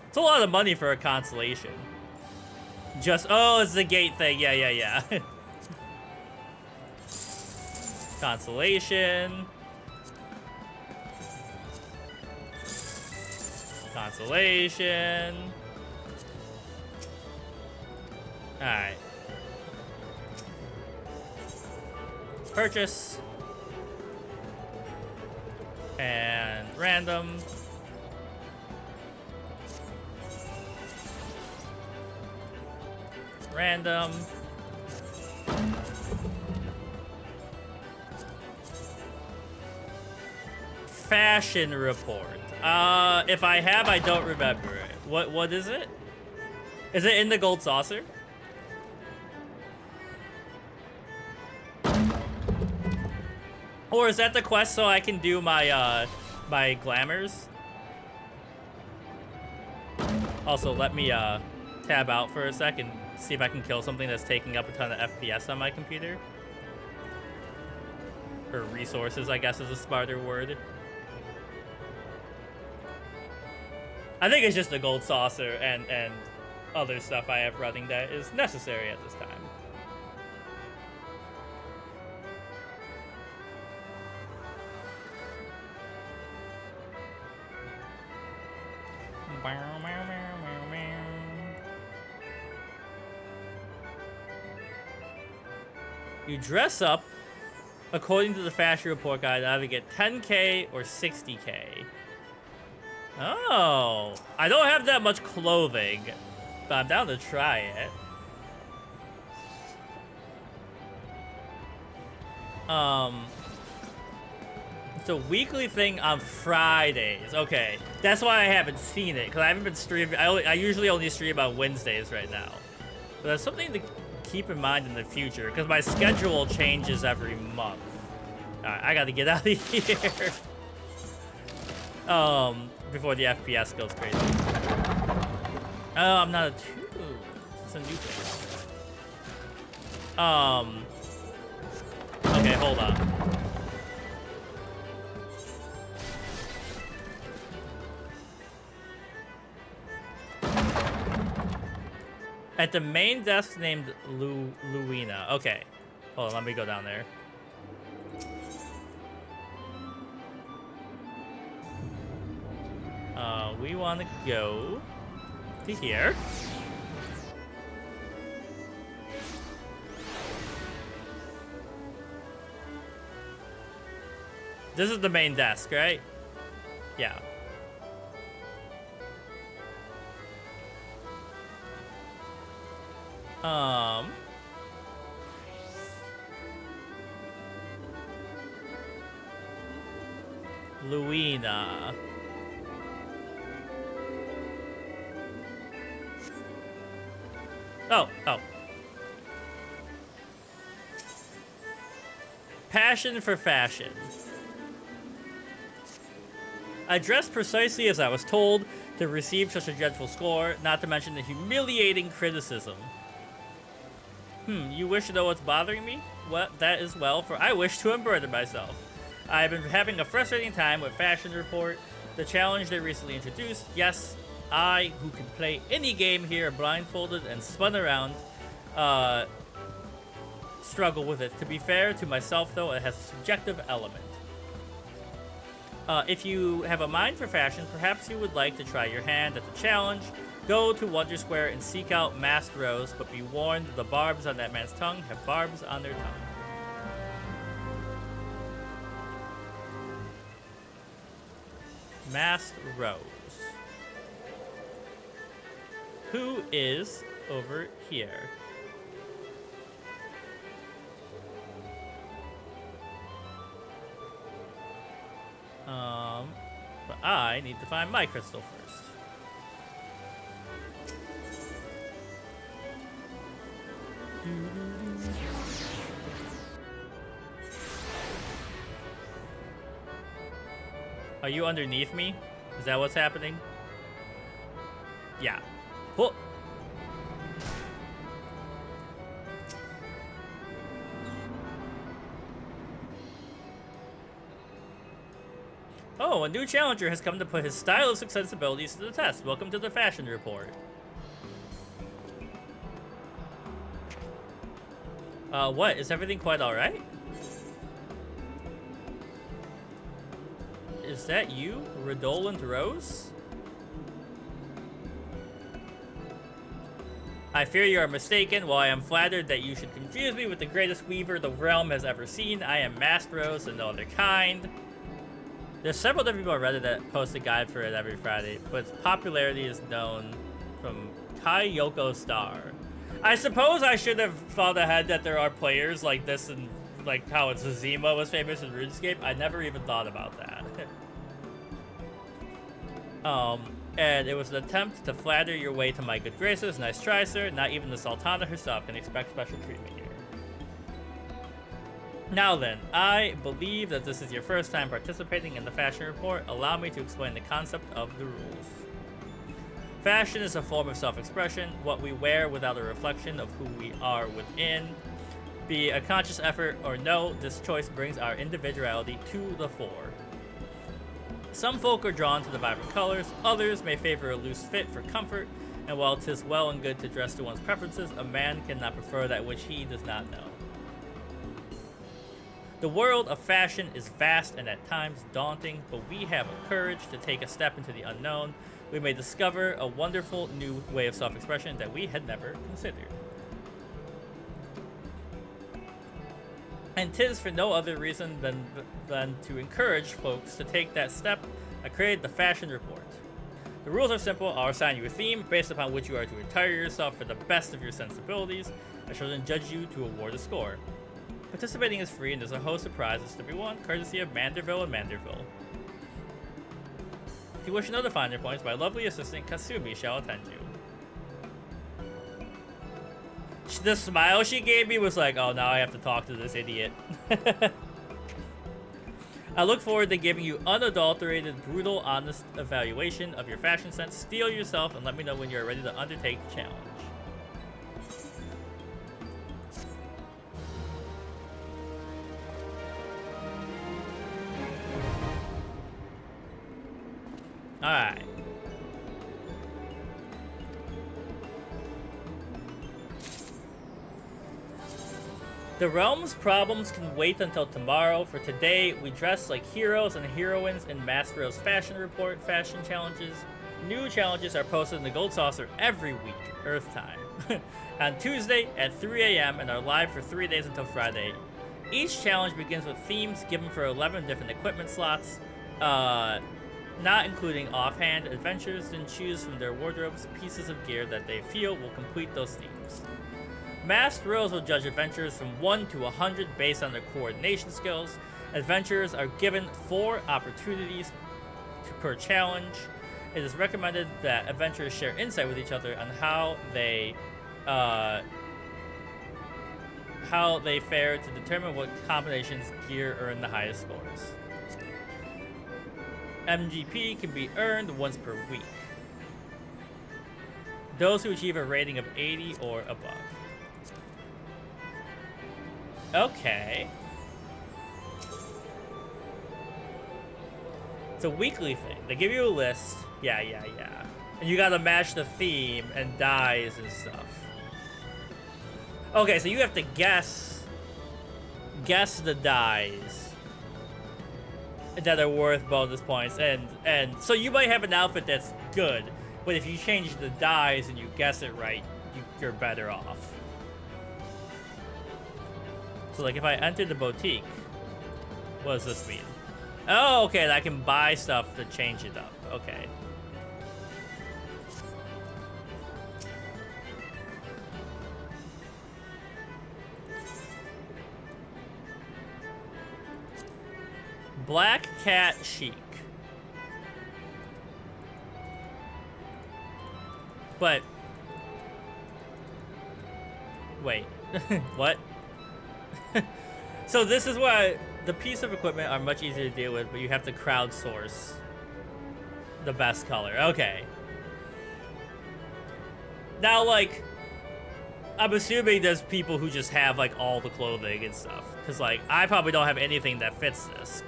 [SPEAKER 1] It's a lot of money for a consolation. Just, oh, it's the gate thing. Yeah. Consolation. Consolation. Alright. Purchase. And random. Random. Fashion report. If I have, I don't remember it. What is it? Is it in the gold saucer? Or is that the quest so I can do my my glamours? Also, let me tab out for a second. See if I can kill something that's taking up a ton of FPS on my computer. Or resources, I guess, is a smarter word. I think it's just the gold saucer and other stuff I have running that is necessary at this time. You dress up according to the fashion report guide, either get 10K or 60K. Oh, I don't have that much clothing, but I'm down to try it. It's a weekly thing on Fridays. Okay, that's why I haven't seen it, because I haven't been streaming. I usually only stream on Wednesdays right now. But that's something to keep in mind in the future, because my schedule changes every month. Alright, I gotta get out of here. Before the FPS goes crazy. Oh, I'm not a two. It's a new thing. Okay, hold on. At the main desk named Luina. Okay. Hold on, let me go down there. We want to go to here. This is the main desk, right? Yeah. Luina. Oh. Passion for fashion. I dressed precisely as I was told to receive such a dreadful score, not to mention the humiliating criticism. You wish to know what's bothering me? What, that is well, for I wish to unburden myself. I have been having a frustrating time with Fashion Report, the challenge they recently introduced. Yes, I, who can play any game here blindfolded and spun around, struggle with it. To be fair to myself, though, it has a subjective element. If you have a mind for fashion, perhaps you would like to try your hand at the challenge. Go to Wonder Square and seek out Masked Rose, but be warned, the barbs on that man's tongue have barbs on their tongue. Masked Rose. Who is over here? But I need to find my crystal first. Are you underneath me? Is that what's happening? Yeah. Oh. Oh, a new challenger has come to put his stylistic sensibilities to the test. Welcome to the Fashion Report. What? Is everything quite alright? Is that you, Redolent Rose? I fear you are mistaken. While I am flattered that you should confuse me with the greatest weaver the realm has ever seen, I am Masked Rose and no other kind. There's several different people on Reddit that post a guide for it every Friday, but its popularity is known from Kyoko Star. I suppose I should have thought ahead that there are players like this and like how it's Zima was famous in RuneScape. I never even thought about that. And it was an attempt to flatter your way to my good graces. Nice try, sir. Not even the Sultana herself can expect special treatment here. Now then, I believe that this is your first time participating in the Fashion Report. Allow me to explain the concept of the rules. Fashion is a form of self-expression, what we wear without a reflection of who we are within. Be a conscious effort or no, this choice brings our individuality to the fore. Some folk are drawn to the vibrant colors, others may favor a loose fit for comfort, and while 'tis well and good to dress to one's preferences, a man cannot prefer that which he does not know. The world of fashion is vast and at times daunting, but we have a courage to take a step into the unknown. we may discover a wonderful new way of self-expression that we had never considered. And 'tis for no other reason than to encourage folks to take that step, I created the Fashion Report. The rules are simple. I'll assign you a theme based upon which you are to attire yourself for the best of your sensibilities. I shall then judge you to award a score. Participating is free and there's a host of prizes to be won, courtesy of Manderville and Manderville. If you wish to know the finer points, my lovely assistant Kasumi shall attend you. The smile she gave me was like, oh, now I have to talk to this idiot. I look forward to giving you unadulterated, brutal, honest evaluation of your fashion sense. Steel yourself and let me know when you're ready to undertake the challenge. Alright. The realm's problems can wait until tomorrow. For today, we dress like heroes and heroines in Mastro's Fashion Report fashion challenges. New challenges are posted in the Gold Saucer every week, Earth time, on Tuesday at 3 a.m. and are live for 3 days until Friday. Each challenge begins with themes given for 11 different equipment slots, not including offhand. Adventurers then choose from their wardrobes pieces of gear that they feel will complete those themes. Masked Rose will judge adventurers from 1 to 100 based on their coordination skills. Adventurers are given 4 opportunities per challenge. It is recommended that adventurers share insight with each other on how they fare to determine what combinations gear earn the highest scores. MGP can be earned once per week. Those who achieve a rating of 80 or above. Okay. It's a weekly thing. They give you a list. Yeah. And you gotta match the theme and dyes and stuff. Okay, so you have to guess the dyes that are worth bonus points. And so you might have an outfit that's good, but if you change the dyes and you guess it right, you're better off. So like if I enter the boutique, what does this mean? Oh, okay, and I can buy stuff to change it up. Okay. Black Cat Chic. But wait, what? So this is why the piece of equipment are much easier to deal with, but you have to crowdsource the best color. Okay. Now, like, I'm assuming there's people who just have, like, all the clothing and stuff. Because, like, I probably don't have anything that fits this.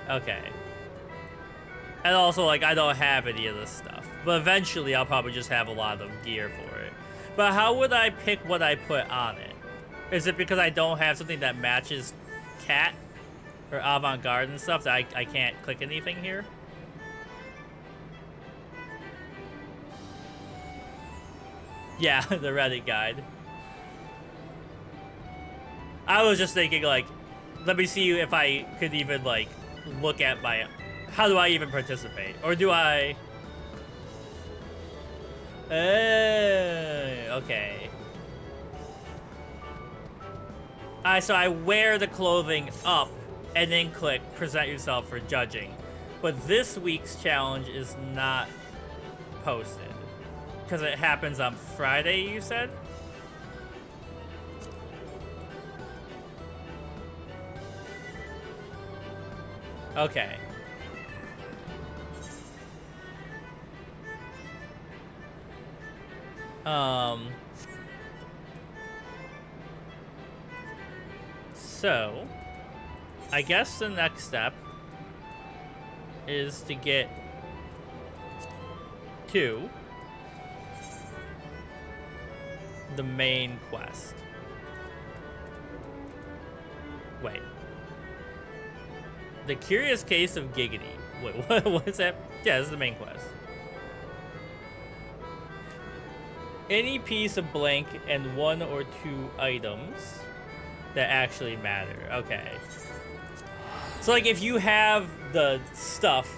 [SPEAKER 1] Okay. And also, like, I don't have any of this stuff. But eventually, I'll probably just have a lot of gear for it. But how would I pick what I put on it? Is it because I don't have something that matches cat or avant-garde and stuff that I can't click anything here? Yeah, the Reddit guide. I was just thinking, like, let me see if I could even, like, look at my... How do I even participate? Or do I... Okay. So I wear the clothing up and then click present yourself for judging. But this week's challenge is not posted. Because it happens on Friday, you said? Okay. So, I guess the next step is to get to the main quest. Wait. The Curious Case of Giggity. Wait, what is that? Yeah, this is the main quest. Any piece of blank and 1 or 2 items that actually matter. Okay. So, like, if you have the stuff,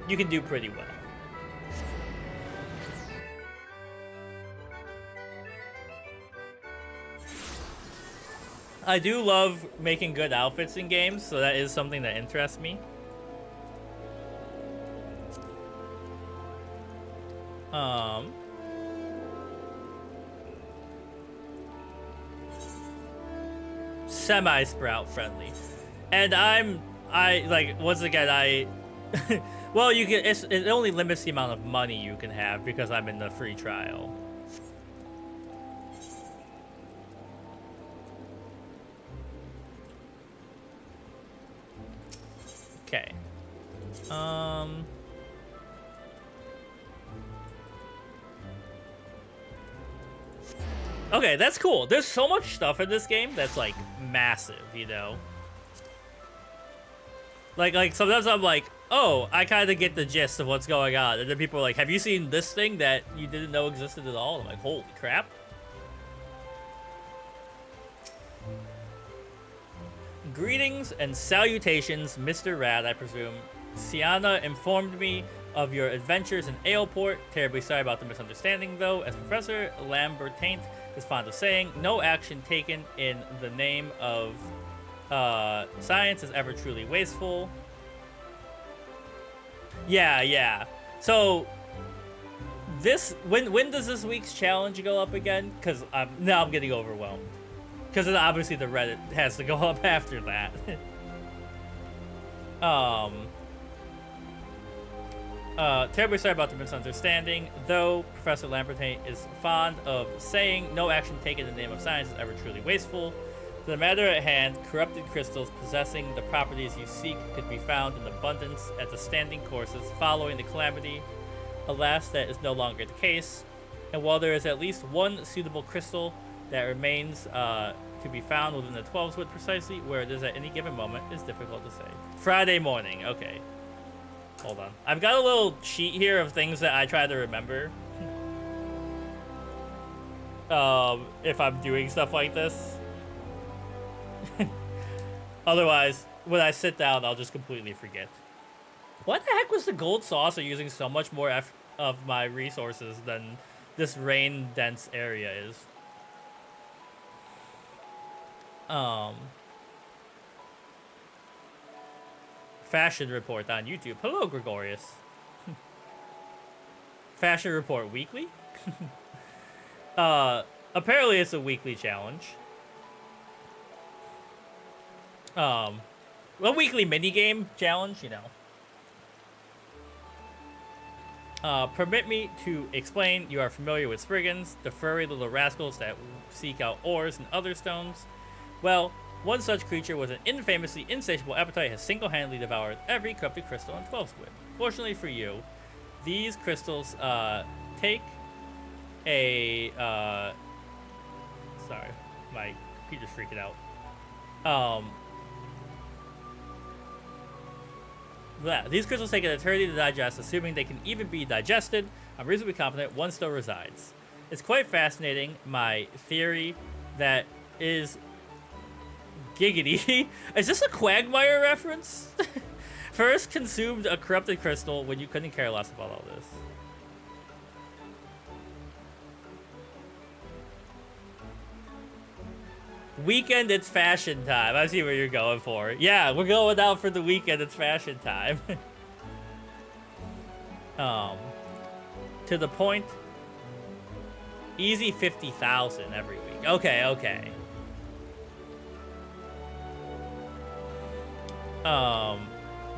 [SPEAKER 1] you can do pretty well. I do love making good outfits in games, so that is something that interests me. Semi-sprout friendly. And once again, well, you can, it only limits the amount of money you can have because I'm in the free trial. Okay. Okay, that's cool. There's so much stuff in this game that's, like, massive, you know? Like sometimes I'm like, oh, I kind of get the gist of what's going on. And then people are like, have you seen this thing that you didn't know existed at all? And I'm like, holy crap. Greetings and salutations, Mr. Rad, I presume. Sienna informed me of your adventures in Aleport. Terribly sorry about the misunderstanding, though. As Professor Lambertaint is fond of saying, no action taken in the name of science is ever truly wasteful. Yeah. So, when does this week's challenge go up again? Because now I'm getting overwhelmed. Because obviously the Reddit has to go up after that. Terribly sorry about the misunderstanding, though Professor Lambertaint is fond of saying no action taken in the name of science is ever truly wasteful. To the matter at hand, corrupted crystals possessing the properties you seek could be found in abundance at the standing courses following the calamity. Alas, that is no longer the case. And while there is at least one suitable crystal that remains to be found within the 12's wood, precisely where it is at any given moment is difficult to say. Friday morning, okay. Hold on. I've got a little sheet here of things that I try to remember. If I'm doing stuff like this. Otherwise, when I sit down, I'll just completely forget. What the heck was the gold saucer using so much more of my resources than this rain-dense area is? Fashion report on YouTube. Hello, Gregorius. Fashion report weekly? Apparently it's a weekly challenge. A weekly minigame challenge, you know. Permit me to explain. You are familiar with Spriggans, the furry little rascals that seek out ores and other stones. Well, one such creature with an infamously insatiable appetite has single-handedly devoured every corrupted crystal in 12's wood. Fortunately for you, these crystals take a... sorry, my computer's freaking out. These crystals take an eternity to digest, assuming they can even be digested. I'm reasonably confident one still resides. It's quite fascinating, my theory that is... Giggity. Is this a Quagmire reference? First consumed a corrupted crystal when you couldn't care less about all this. Weekend, it's fashion time. I see where you're going for. Yeah, we're going out for the weekend, it's fashion time. To the point. Easy 50,000 every week. Okay.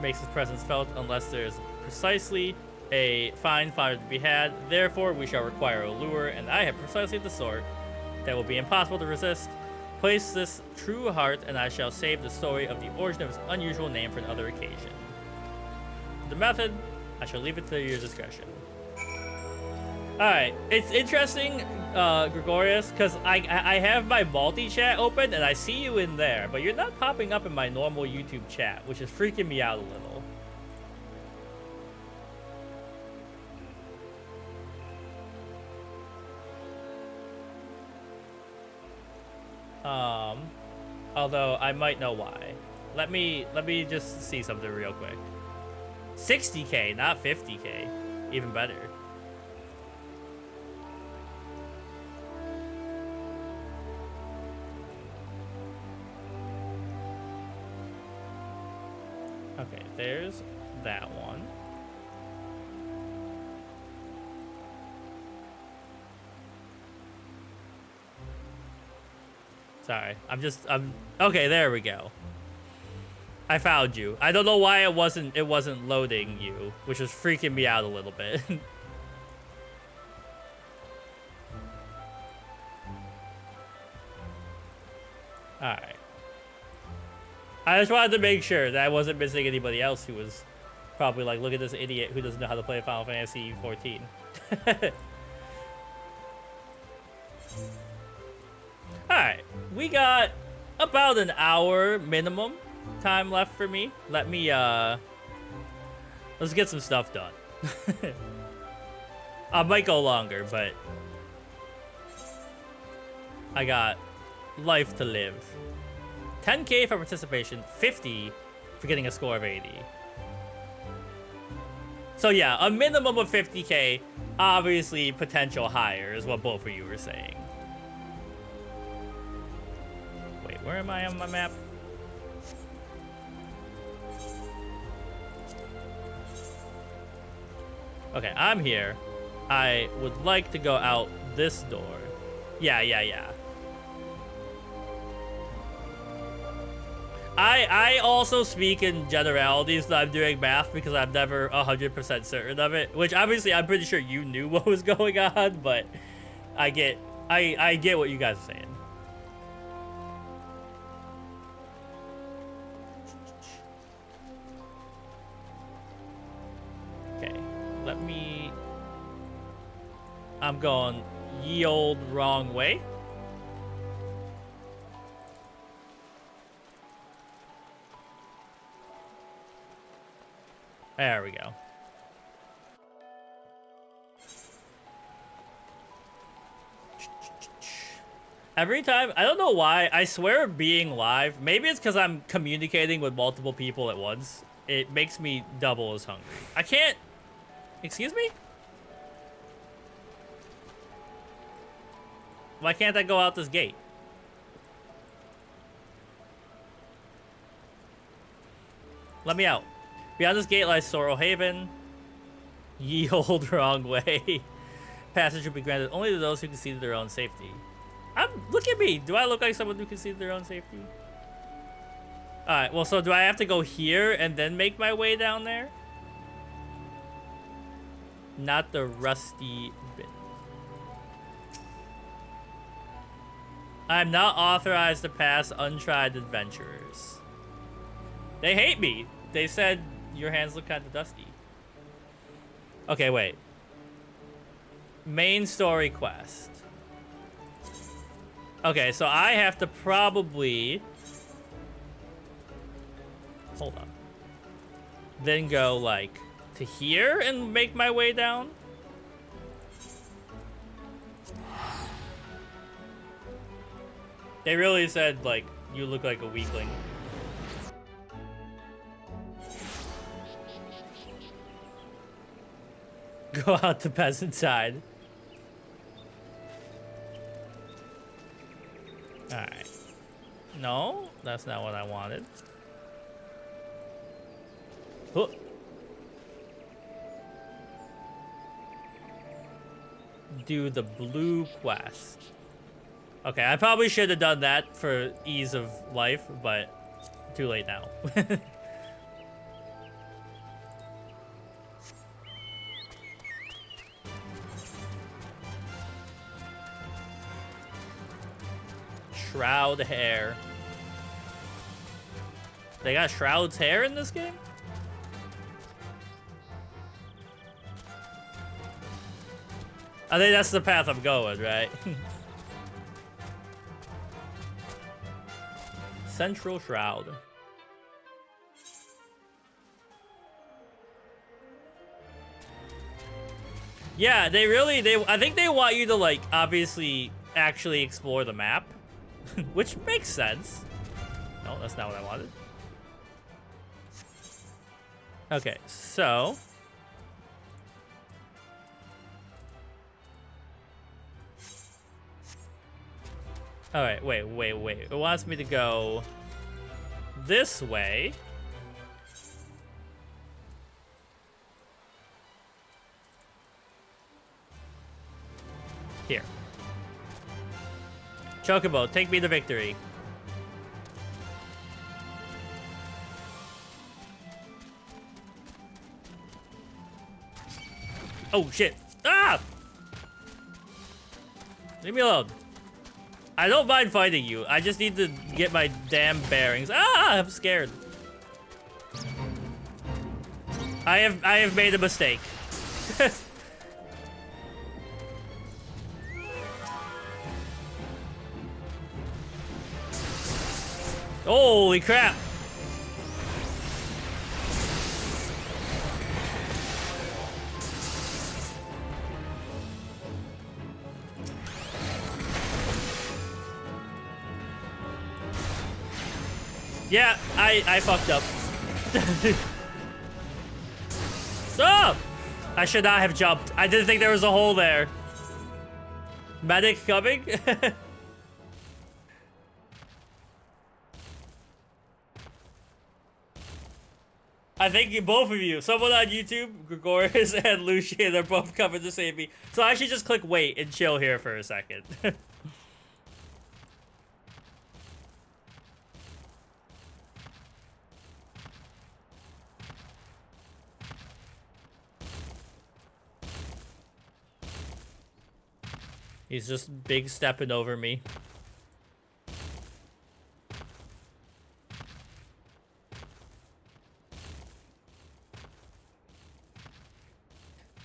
[SPEAKER 1] Makes his presence felt unless there's precisely a fine fodder to be had. Therefore, we shall require a lure, and I have precisely the sort that will be impossible to resist. Place this true heart, and I shall save the story of the origin of his unusual name for another occasion. The method, I shall leave it to your discretion. Alright, it's interesting, Gregorius, because I have my multi-chat open and I see you in there, but you're not popping up in my normal YouTube chat, which is freaking me out a little. Although I might know why. Let me just see something real quick. 60K, not 50K. Even better. Okay, there's that one. Sorry, I'm okay, there we go. I found you. I don't know why it wasn't loading you, which was freaking me out a little bit. Alright. I just wanted to make sure that I wasn't missing anybody else who was probably like, look at this idiot who doesn't know how to play Final Fantasy XIV. Alright, we got about an hour minimum time left for me. Let's get some stuff done. I might go longer, but I got life to live. 10K for participation, 50 for getting a score of 80. So yeah, a minimum of 50K, obviously potential higher is what both of you were saying. Wait, where am I on my map? Okay, I'm here. I would like to go out this door. Yeah. I also speak in generalities that I'm doing math because I'm never 100% certain of it. Which obviously I'm pretty sure you knew what was going on, but I get what you guys are saying. Okay, I'm going ye old wrong way. There we go. Every time, I don't know why, I swear being live, maybe it's because I'm communicating with multiple people at once. It makes me double as hungry. I can't... Excuse me? Why can't I go out this gate? Let me out. Beyond this gate lies Sorrow Haven. Ye old wrong way. Passage will be granted only to those who conceded their own safety. Look at me. Do I look like someone who conceded their own safety? Alright, well, so do I have to go here and then make my way down there? Not the rusty bit. I'm not authorized to pass untried adventurers. They hate me. They said your hands look kind of dusty. Okay, wait. Main story quest. Okay, so I have to probably... Hold on. Then go, like, to here and make my way down? They really said, like, you look like a weakling. Go out the peasant side. Alright. No, that's not what I wanted. Oh. Do the blue quest. Okay, I probably should have done that for ease of life, but too late now. Shroud hair. They got Shroud's hair in this game? I think that's the path I'm going, right? Central Shroud. Yeah, I think they want you to, like, obviously actually explore the map, which makes sense. No, that's not what I wanted. Okay, so... Alright, wait. It wants me to go this way. Here. Chocobo, take me to victory. Oh, shit. Ah! Leave me alone. I don't mind fighting you. I just need to get my damn bearings. Ah! I'm scared. I have made a mistake. Holy crap. Yeah, I fucked up. Stop! I should not have jumped. I didn't think there was a hole there. Medic coming? I think both of you, someone on YouTube, Gregorius and Lucian, are both coming to save me. So I should just click wait and chill here for a second. He's just big stepping over me.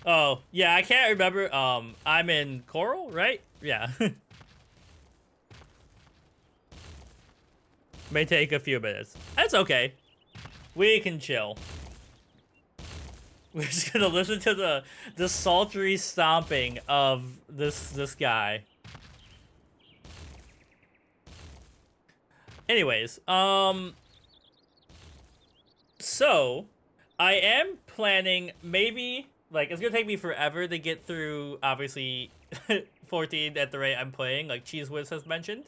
[SPEAKER 1] Oh, yeah, I can't remember. I'm in Coral, right? Yeah. May take a few minutes. That's okay. We can chill. We're just gonna listen to the sultry stomping of this guy. Anyways, so I am planning maybe, like, it's gonna take me forever to get through, obviously, 14 at the rate I'm playing, like Cheese Whiz has mentioned,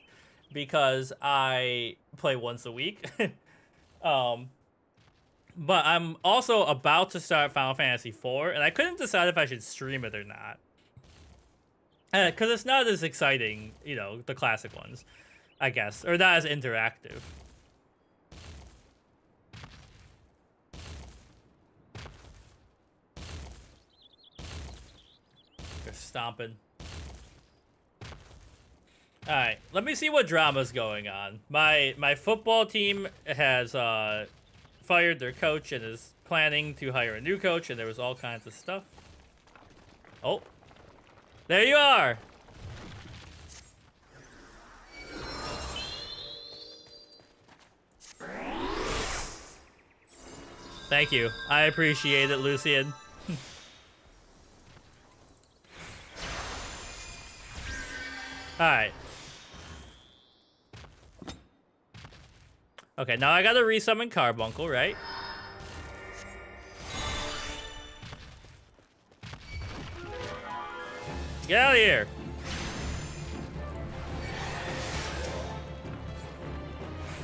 [SPEAKER 1] because I play once a week. But I'm also about to start Final Fantasy IV, and I couldn't decide if I should stream it or not. Because it's not as exciting, you know, the classic ones, I guess. Or not as interactive. They're stomping. Alright, let me see what drama's going on. My football team has, fired their coach and is planning to hire a new coach, and there was all kinds of stuff. Oh, there you are. Thank you. I appreciate it, Lucian. All right. Okay, now I gotta resummon Carbuncle, right? Get out of here!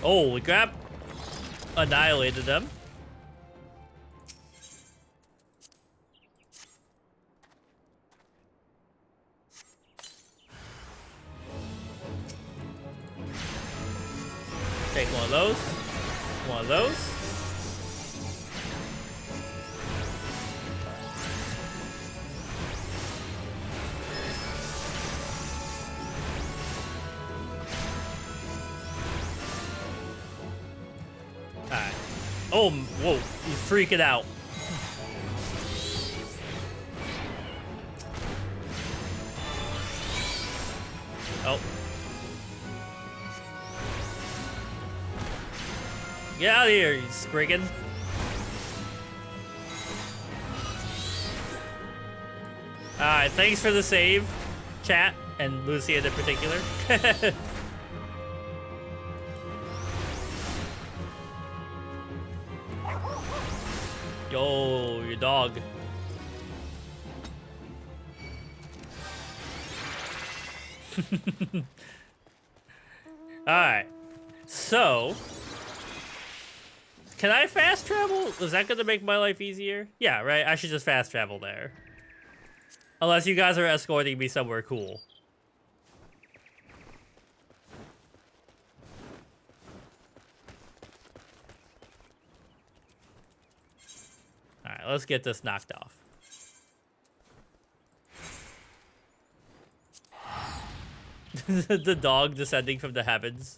[SPEAKER 1] Holy crap! Annihilated them. Take one of those. One of those. Alright. Oh, whoa. He's freaking out. Oh. Get out of here, you spriggan. Alright, thanks for the save, chat, and Lucia in particular. Yo, your dog. Alright, so can I fast travel? Is that gonna make my life easier? Yeah, right? I should just fast travel there. Unless you guys are escorting me somewhere cool. Alright, let's get this knocked off. The dog descending from the heavens.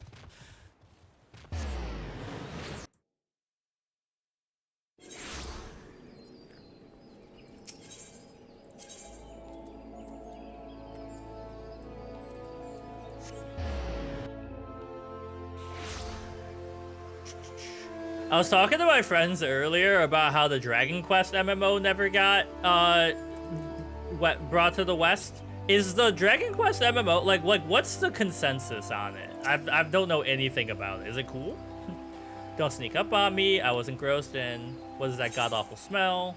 [SPEAKER 1] I was talking to my friends earlier about how the Dragon Quest MMO never got brought to the West. Is the Dragon Quest MMO like what's the consensus on it? I don't know anything about it. Is it cool? Don't sneak up on me. I was engrossed in what is that god awful smell?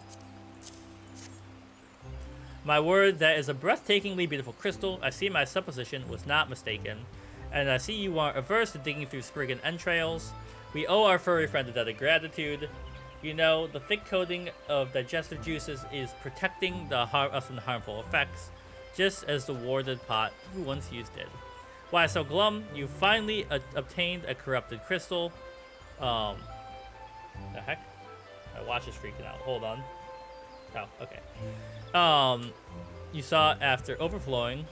[SPEAKER 1] My word, that is a breathtakingly beautiful crystal. I see my supposition was not mistaken, and I see you are averse to digging through spriggan entrails. We owe our furry friend a debt of gratitude. You know, the thick coating of digestive juices is protecting us from the harmful effects, just as the warded pot you once used did. Why so glum? You finally obtained a corrupted crystal. The heck? My watch is freaking out. Hold on. Oh, okay. You saw after overflowing,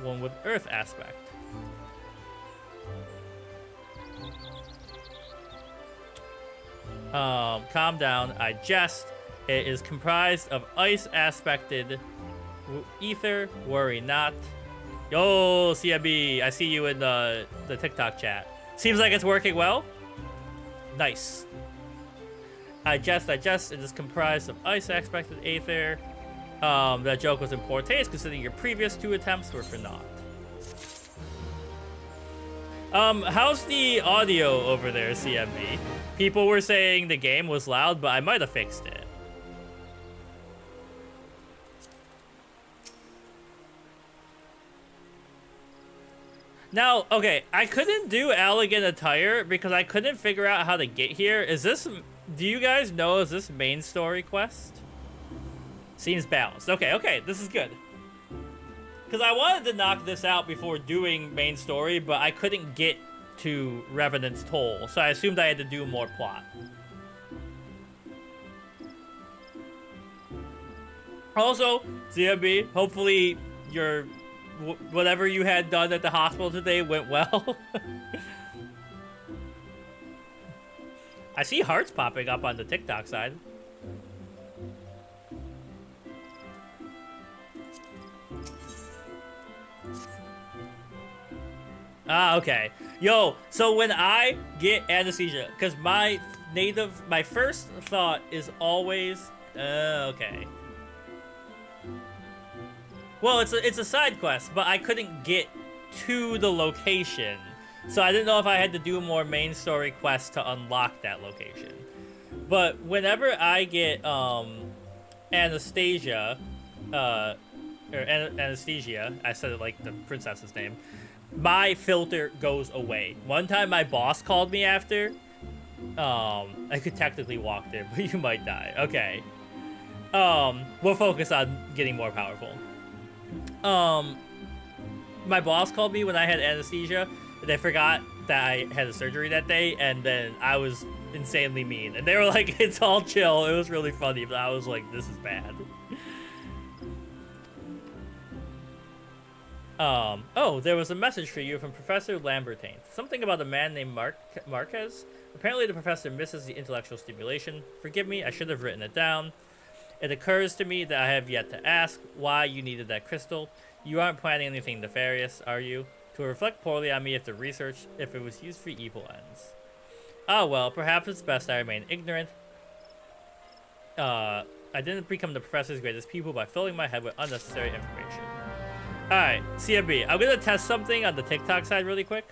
[SPEAKER 1] one with earth aspect. Calm down. I jest. It is comprised of ice aspected ether. Worry not. Yo, CMB. I see you in the TikTok chat. Seems like it's working well. Nice. I jest. It is comprised of ice aspected ether. That joke was in poor taste considering your previous 2 attempts were for naught. How's the audio over there, CMB? People were saying the game was loud, but I might have fixed it. Now, okay, I couldn't do elegant attire because I couldn't figure out how to get here. Is this, do you guys know, is this main story quest? Seems balanced. Okay, this is good. Because I wanted to knock this out before doing main story, but I couldn't get to Revenant's Toll, so I assumed I had to do more plot. Also, CMB, hopefully your whatever you had done at the hospital today went well. I see hearts popping up on the TikTok side. Ah, okay. Yo, so when I get anesthesia, because my first thought is always, okay. Well, it's a side quest, but I couldn't get to the location. So I didn't know if I had to do more main story quests to unlock that location. But whenever I get, Anastasia, Anesthesia, I said it like the princess's name, my filter goes away. One time my boss called me after. I could technically walk there, but you might die. Okay. We'll focus on getting more powerful. My boss called me when I had anesthesia. They forgot that I had a surgery that day, and then I was insanely mean. And they were like, it's all chill. It was really funny, but I was like, this is bad. Oh, there was a message for you from Professor Lambertain. Something about a man named Marquez. Apparently the professor misses the intellectual stimulation. Forgive me, I should have written it down. It occurs to me that I have yet to ask why you needed that crystal. You aren't planning anything nefarious, are you? To reflect poorly on me if it was used for evil ends. Oh well, perhaps it's best I remain ignorant. I didn't become the professor's greatest pupil by filling my head with unnecessary information. Alright, CMB, I'm gonna test something on the TikTok side really quick.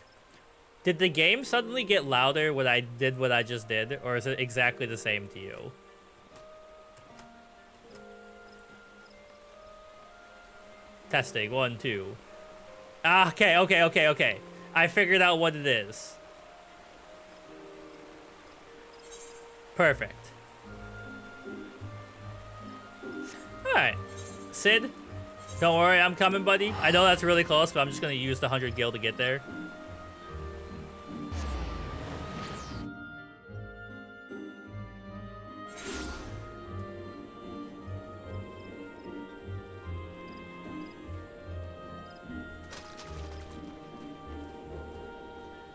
[SPEAKER 1] Did the game suddenly get louder when I did what I just did, or is it exactly the same to you? Testing, 1, 2. Ah, okay. I figured out what it is. Perfect. Alright. Sid, don't worry, I'm coming, buddy. I know that's really close, but I'm just gonna use the 100 gil to get there.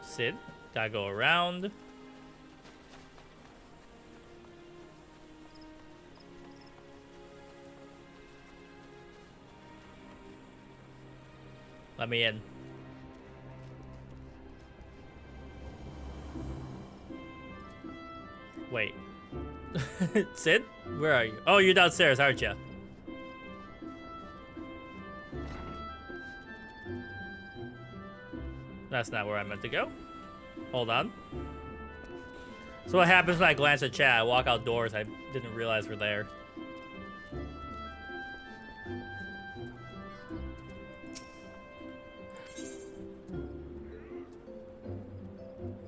[SPEAKER 1] Sid, gotta go around. Let me in. Wait. Sid? Where are you? Oh, you're downstairs, aren't you? That's not where I meant to go. Hold on. So what happens when I glance at chat? I walk outdoors. I didn't realize we're there.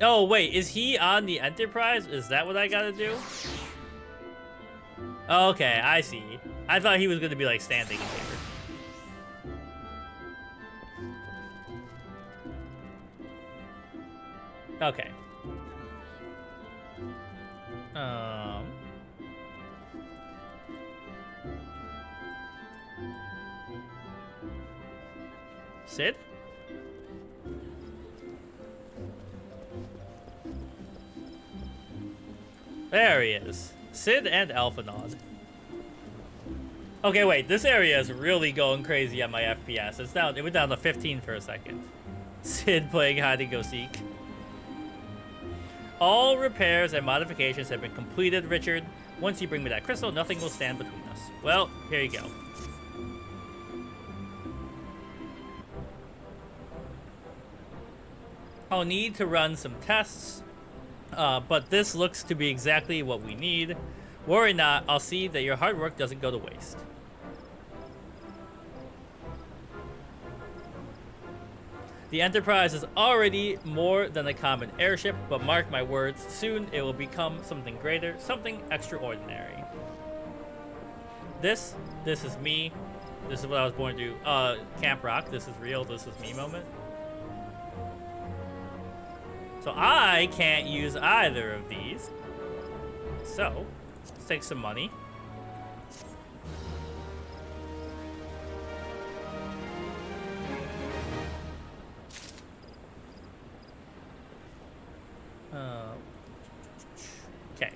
[SPEAKER 1] Oh, wait. Is he on the Enterprise? Is that what I gotta do? Okay, I see. I thought he was gonna be, like, standing in here. Okay. Sid? There he is. Sid and Alphanaud. Okay, wait. This area is really going crazy on my FPS. It's down. It went down to 15 for a second. Sid playing hide and go seek. All repairs and modifications have been completed, Richard. Once you bring me that crystal, nothing will stand between us. Well, here you go. I'll need to run some tests, but this looks to be exactly what we need. Worry not, I'll see that your hard work doesn't go to waste. The Enterprise is already more than a common airship, but mark my words, soon it will become something greater, something extraordinary. This is me. This is what I was born to do. Camp Rock, this is real, this is me moment. So I can't use either of these. So, let's take some money. Okay.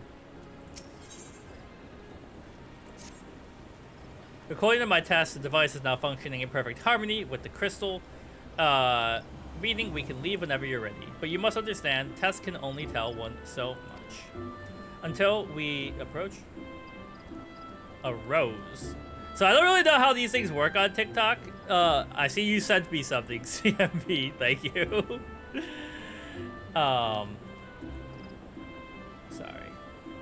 [SPEAKER 1] According to my test, the device is now functioning in perfect harmony with the crystal. Meaning we can leave whenever you're ready. But you must understand, tests can only tell one so much. Until we approach a rose. So I don't really know how these things work on TikTok. I see you sent me something, CMB. Thank you. Sorry.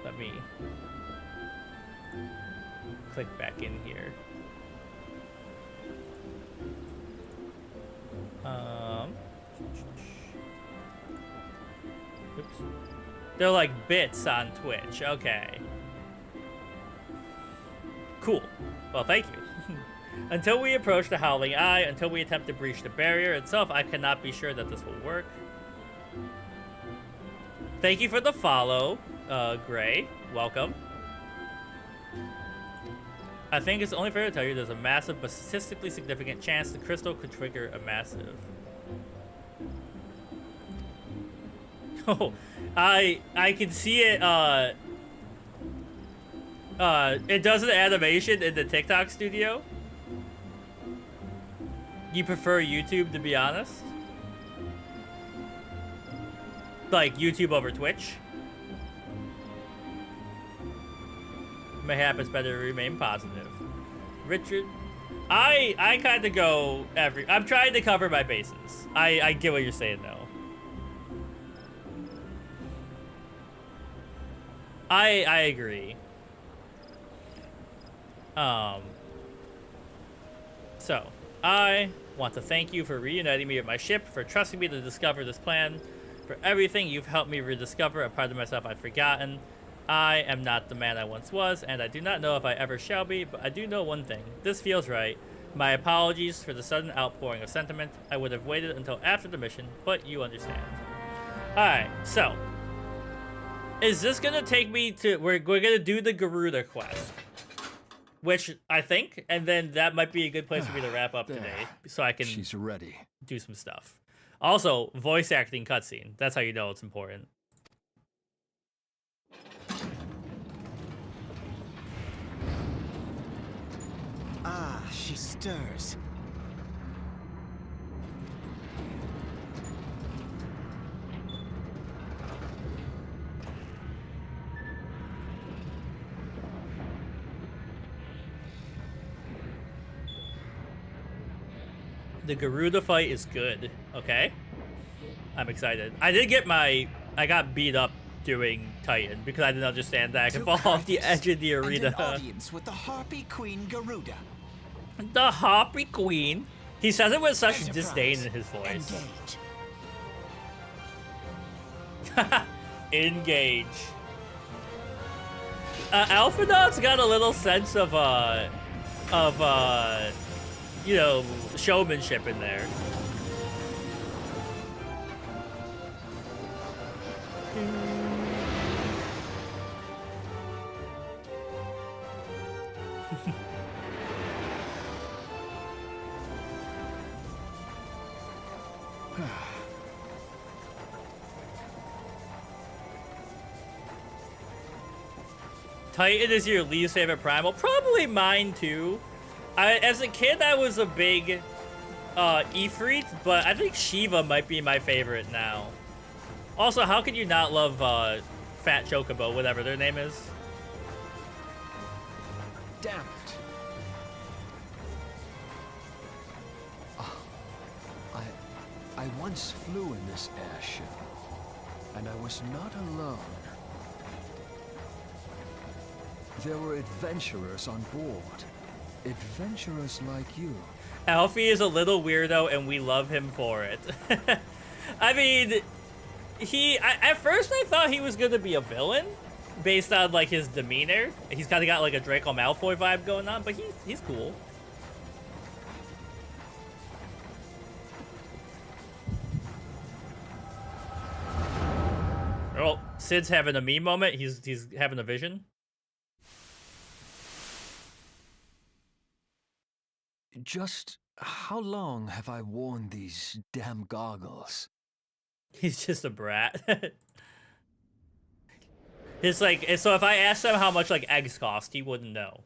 [SPEAKER 1] Let me click back in here. Oops. They're like bits on Twitch. Okay. Cool. Well, thank you. Until we approach the Howling Eye, until we attempt to breach the barrier itself, I cannot be sure that this will work. Thank you for the follow, Gray. Welcome. I think it's only fair to tell you there's a massive but statistically significant chance the crystal could trigger a massive. Oh, I can see it. It does an animation in the TikTok studio. You prefer YouTube, to be honest? like YouTube over Twitch. Mayhap it's better to remain positive. Richard, I kind of go I'm trying to cover my bases. I get what you're saying though. I agree. So, I want to thank you for reuniting me with my ship, for trusting me to discover this plan, for everything you've helped me rediscover a part of myself I'd forgotten. I am not the man I once was, and I do not know if I ever shall be, but I do know one thing. This feels right. My apologies for the sudden outpouring of sentiment. I would have waited until after the mission, but you understand. Alright, so. Is this gonna take me to... We're gonna do the Garuda quest. Which, I think, and then that might be a good place for me to wrap up today. So I can
[SPEAKER 2] She's ready.
[SPEAKER 1] Do some stuff. Also, voice acting cutscene. That's how you know it's important.
[SPEAKER 3] Ah, she stirs.
[SPEAKER 1] The Garuda fight is good, okay? I'm excited. I got beat up doing Titan because I didn't understand that I could fall off the edge of the arena.
[SPEAKER 3] And an audience with the Harpy Queen Garuda.
[SPEAKER 1] The Harpy Queen? He says it with such disdain in his voice.
[SPEAKER 3] Engage.
[SPEAKER 1] Engage. Alphanaut's got a little sense of you know, showmanship in there. Titan is your least favorite primal? Probably mine too. As a kid, I was a big Ifrit, but I think Shiva might be my favorite now. Also, how could you not love Fat Chocobo, whatever their name is?
[SPEAKER 2] Damn it. I once flew in this airship, and I was not alone. There were adventurers on board. Adventurers like you.
[SPEAKER 1] Alfie is a little weirdo, and we love him for it. I mean, at first I thought he was gonna be a villain, based on like his demeanor. He's kind of got like a Draco Malfoy vibe going on, but he's cool. Oh, Sid's having a me moment. He's having a vision.
[SPEAKER 2] Just how long have I worn these damn goggles?
[SPEAKER 1] He's just a brat. It's like, so if I asked him how much like eggs cost, he wouldn't know.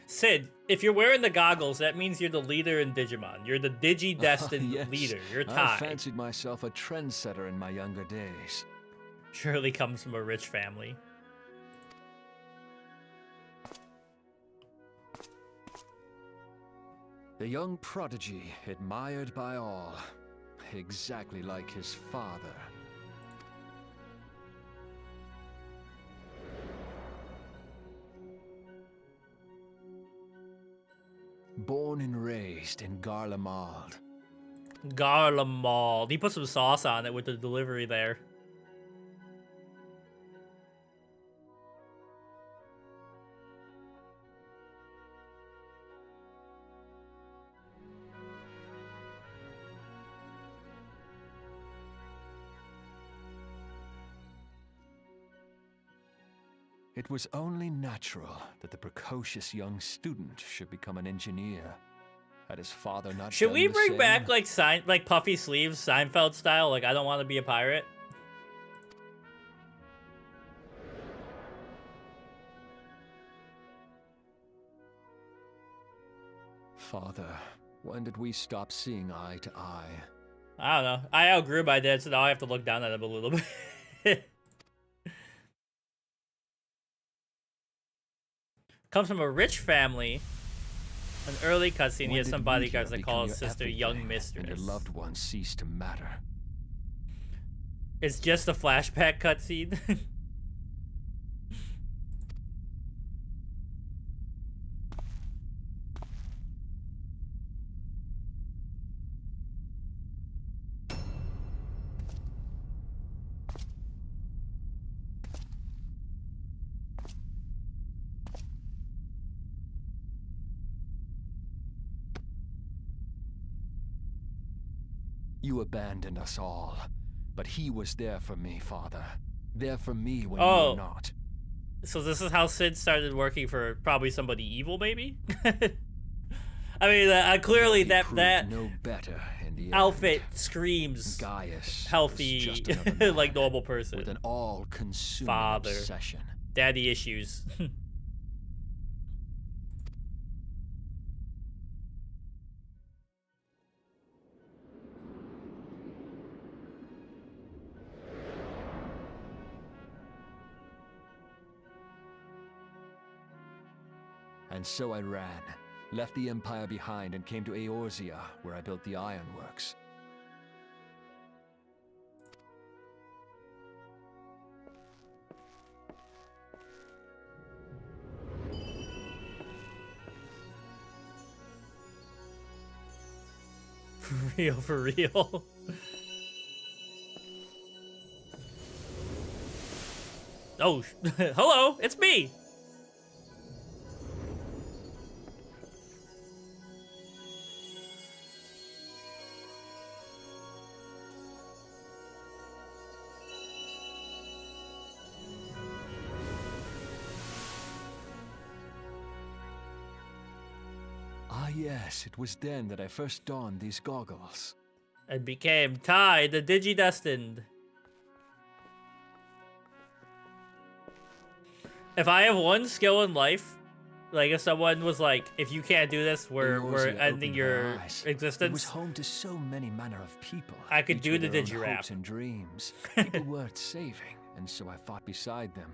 [SPEAKER 1] Sid, if you're wearing the goggles, that means you're the leader in Digimon. You're the Digi-destined
[SPEAKER 2] Yes.
[SPEAKER 1] leader. You're
[SPEAKER 2] I
[SPEAKER 1] tied.
[SPEAKER 2] fancied myself a trendsetter in my younger days.
[SPEAKER 1] Surely comes from a rich family.
[SPEAKER 2] The young prodigy, admired by all, exactly like his father. Born and raised in Garlemald.
[SPEAKER 1] Garlemald. He put some sauce on it with the delivery there.
[SPEAKER 2] It was only natural that the precocious young student should become an engineer. Had his father not
[SPEAKER 1] Should
[SPEAKER 2] done
[SPEAKER 1] we
[SPEAKER 2] the
[SPEAKER 1] bring
[SPEAKER 2] same?
[SPEAKER 1] back like puffy sleeves, Seinfeld style? Like, I don't want to be a pirate.
[SPEAKER 2] Father, When did we stop seeing eye to eye?
[SPEAKER 1] I don't know. I outgrew my dad, so now I have to look down at him a little bit. Comes from a rich family. An early cutscene. He has some bodyguards that call his sister Young Mistress.
[SPEAKER 2] And your loved ones cease to matter.
[SPEAKER 1] It's just a flashback cutscene.
[SPEAKER 2] You abandoned us all, but he was there for me, Father. There for me when you were not.
[SPEAKER 1] So this is how Sid started working for probably somebody evil, maybe? I mean, clearly that
[SPEAKER 2] no better in the
[SPEAKER 1] outfit
[SPEAKER 2] end.
[SPEAKER 1] screams
[SPEAKER 2] Gaius
[SPEAKER 1] healthy, like normal person.
[SPEAKER 2] With an all-consuming
[SPEAKER 1] Father.
[SPEAKER 2] obsession.
[SPEAKER 1] Daddy issues.
[SPEAKER 2] And so I ran, left the Empire behind and came to Eorzea, where I built the ironworks.
[SPEAKER 1] For real. Oh, hello, it's me.
[SPEAKER 2] Ah yes, it was then that I first donned these goggles.
[SPEAKER 1] And became Ty, the Digidestined. If I have one skill in life, like if someone was like, if you can't do this, we're ending your existence.
[SPEAKER 2] It was home to so many manner of people.
[SPEAKER 1] I could do the
[SPEAKER 2] Digirap.
[SPEAKER 1] Digirap.
[SPEAKER 2] And dreams. People worth saving, and so I fought beside them.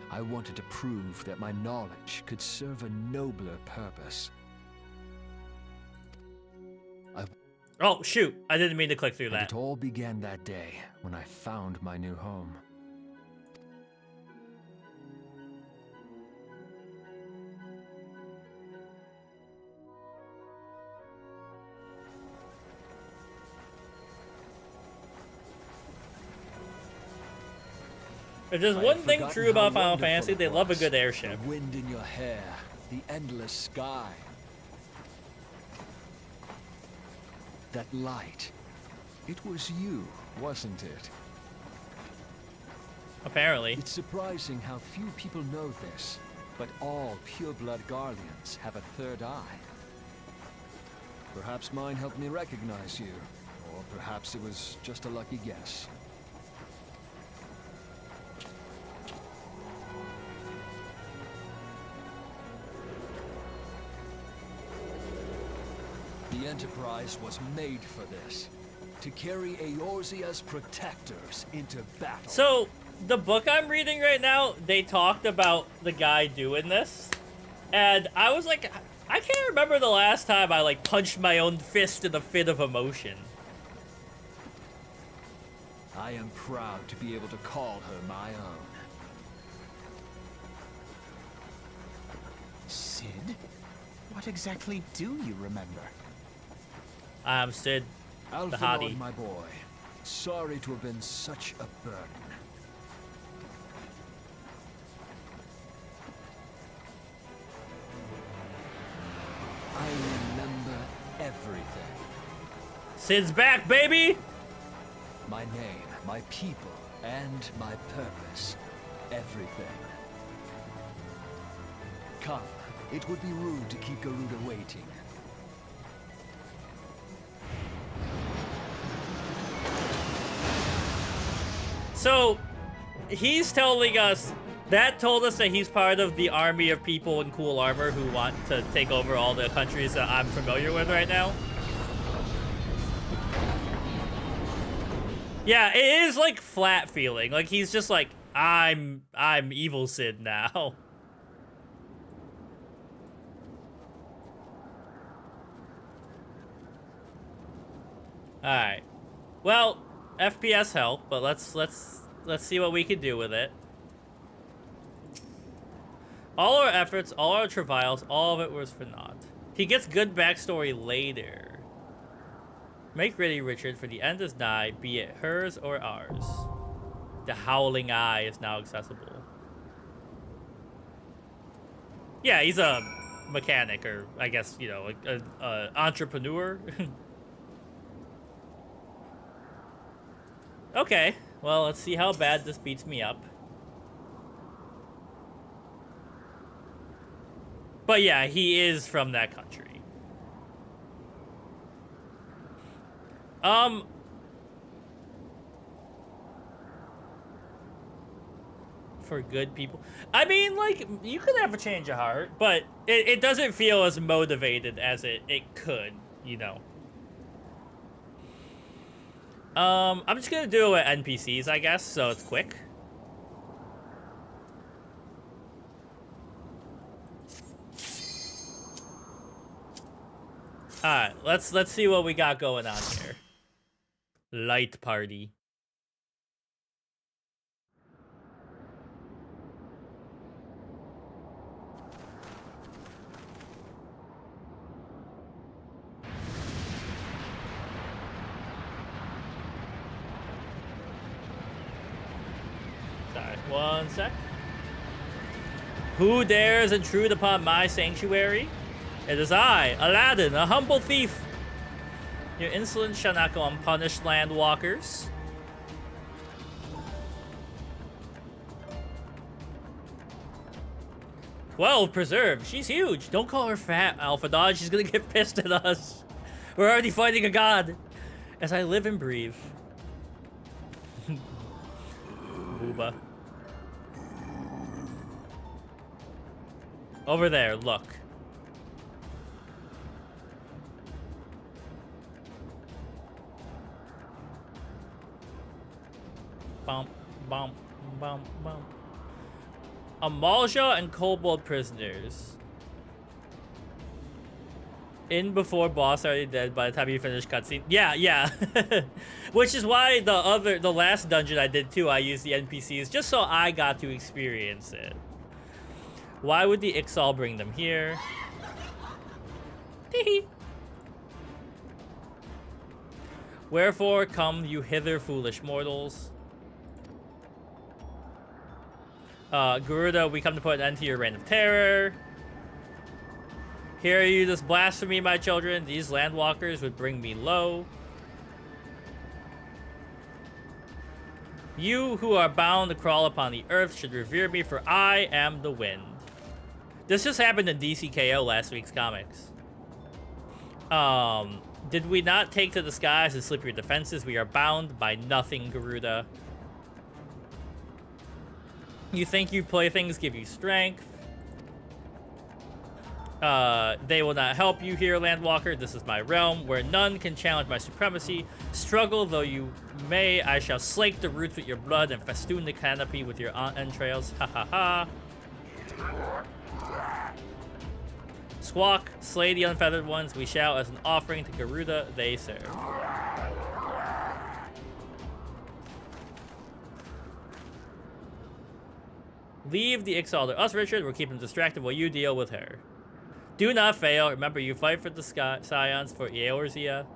[SPEAKER 2] I wanted to prove that my knowledge could serve a nobler purpose.
[SPEAKER 1] Oh, shoot. I didn't mean to click through that.
[SPEAKER 2] It all began that day when I found my new home.
[SPEAKER 1] If there's one thing true about Final Fantasy, they love a good airship.
[SPEAKER 2] The wind in your hair, the endless sky. That light. It was you, wasn't it?
[SPEAKER 1] Apparently.
[SPEAKER 2] It's surprising how few people know this, but all pureblood Garleans have a third eye. Perhaps mine helped me recognize you, or perhaps it was just a lucky guess. The Enterprise was made for this. To carry Eorzea's protectors into battle.
[SPEAKER 1] So, the book I'm reading right now, they talked about the guy doing this. And I was like, I can't remember the last time I like punched my own fist in a fit of emotion.
[SPEAKER 2] I am proud to be able to call her my own.
[SPEAKER 3] Sid? What exactly do you remember?
[SPEAKER 1] I'm Sid, the
[SPEAKER 2] Alpha
[SPEAKER 1] hottie.
[SPEAKER 2] my boy. Sorry to have been such a burden. I remember everything.
[SPEAKER 1] Sid's back, baby!
[SPEAKER 2] My name, my people, and my purpose. Everything. Come, it would be rude to keep Garuda waiting.
[SPEAKER 1] So, he's telling us That told us that he's part of the army of people in cool armor who want to take over all the countries that I'm familiar with right now. Yeah, it is like flat feeling. Like he's just like, I'm Evil Sid now. Alright. Well, FPS help, but let's see what we can do with it. All our efforts, all our travails, all of it was for naught. He gets good backstory later. Make ready, Richard, for the end is nigh, be it hers or ours. The Howling Eye is now accessible. Yeah, he's a mechanic, or I guess, you know, a entrepreneur. Okay, well, let's see how bad this beats me up. But yeah, he is from that country. For good people. I mean, like, you could have a change of heart, but it doesn't feel as motivated as it could, you know. I'm just gonna do it with NPCs, I guess, so it's quick. Alright, let's see what we got going on here. Light party. Sorry, one sec. Who dares intrude upon my sanctuary? It is I, Aladdin, a humble thief. Your insolence shall not go unpunished, landwalkers. Well preserved. She's huge. Don't call her fat, Alpha Dodge. She's gonna get pissed at us. We're already fighting a god. As I live and breathe. Booba. Over there, look. Bump, bump, bump, bump. Amalja and Kobold prisoners. In before boss already dead by the time you finish cutscene. Yeah, yeah. Which is why the last dungeon I did too, I used the NPCs just so I got to experience it. Why would the Ixal bring them here? Wherefore come you hither, foolish mortals? Garuda, we come to put an end to your reign of terror. Hear you this blasphemy, my children. These landwalkers would bring me low. You who are bound to crawl upon the earth should revere me, for I am the wind. This just happened in DCKO last week's comics. Did we not take to the skies and slip your defenses? We are bound by nothing, Garuda. You think you playthings give you strength? They will not help you here, Landwalker. This is my realm, where none can challenge my supremacy. Struggle though you may, I shall slake the roots with your blood and festoon the canopy with your entrails. Ha ha ha. Squawk, slay the unfeathered ones. We shall, as an offering to Garuda, they serve. Leave the Ixal to us, Richard. We'll keep him distracted while you deal with her. Do not fail. Remember, you fight for the Scions for Eorzea.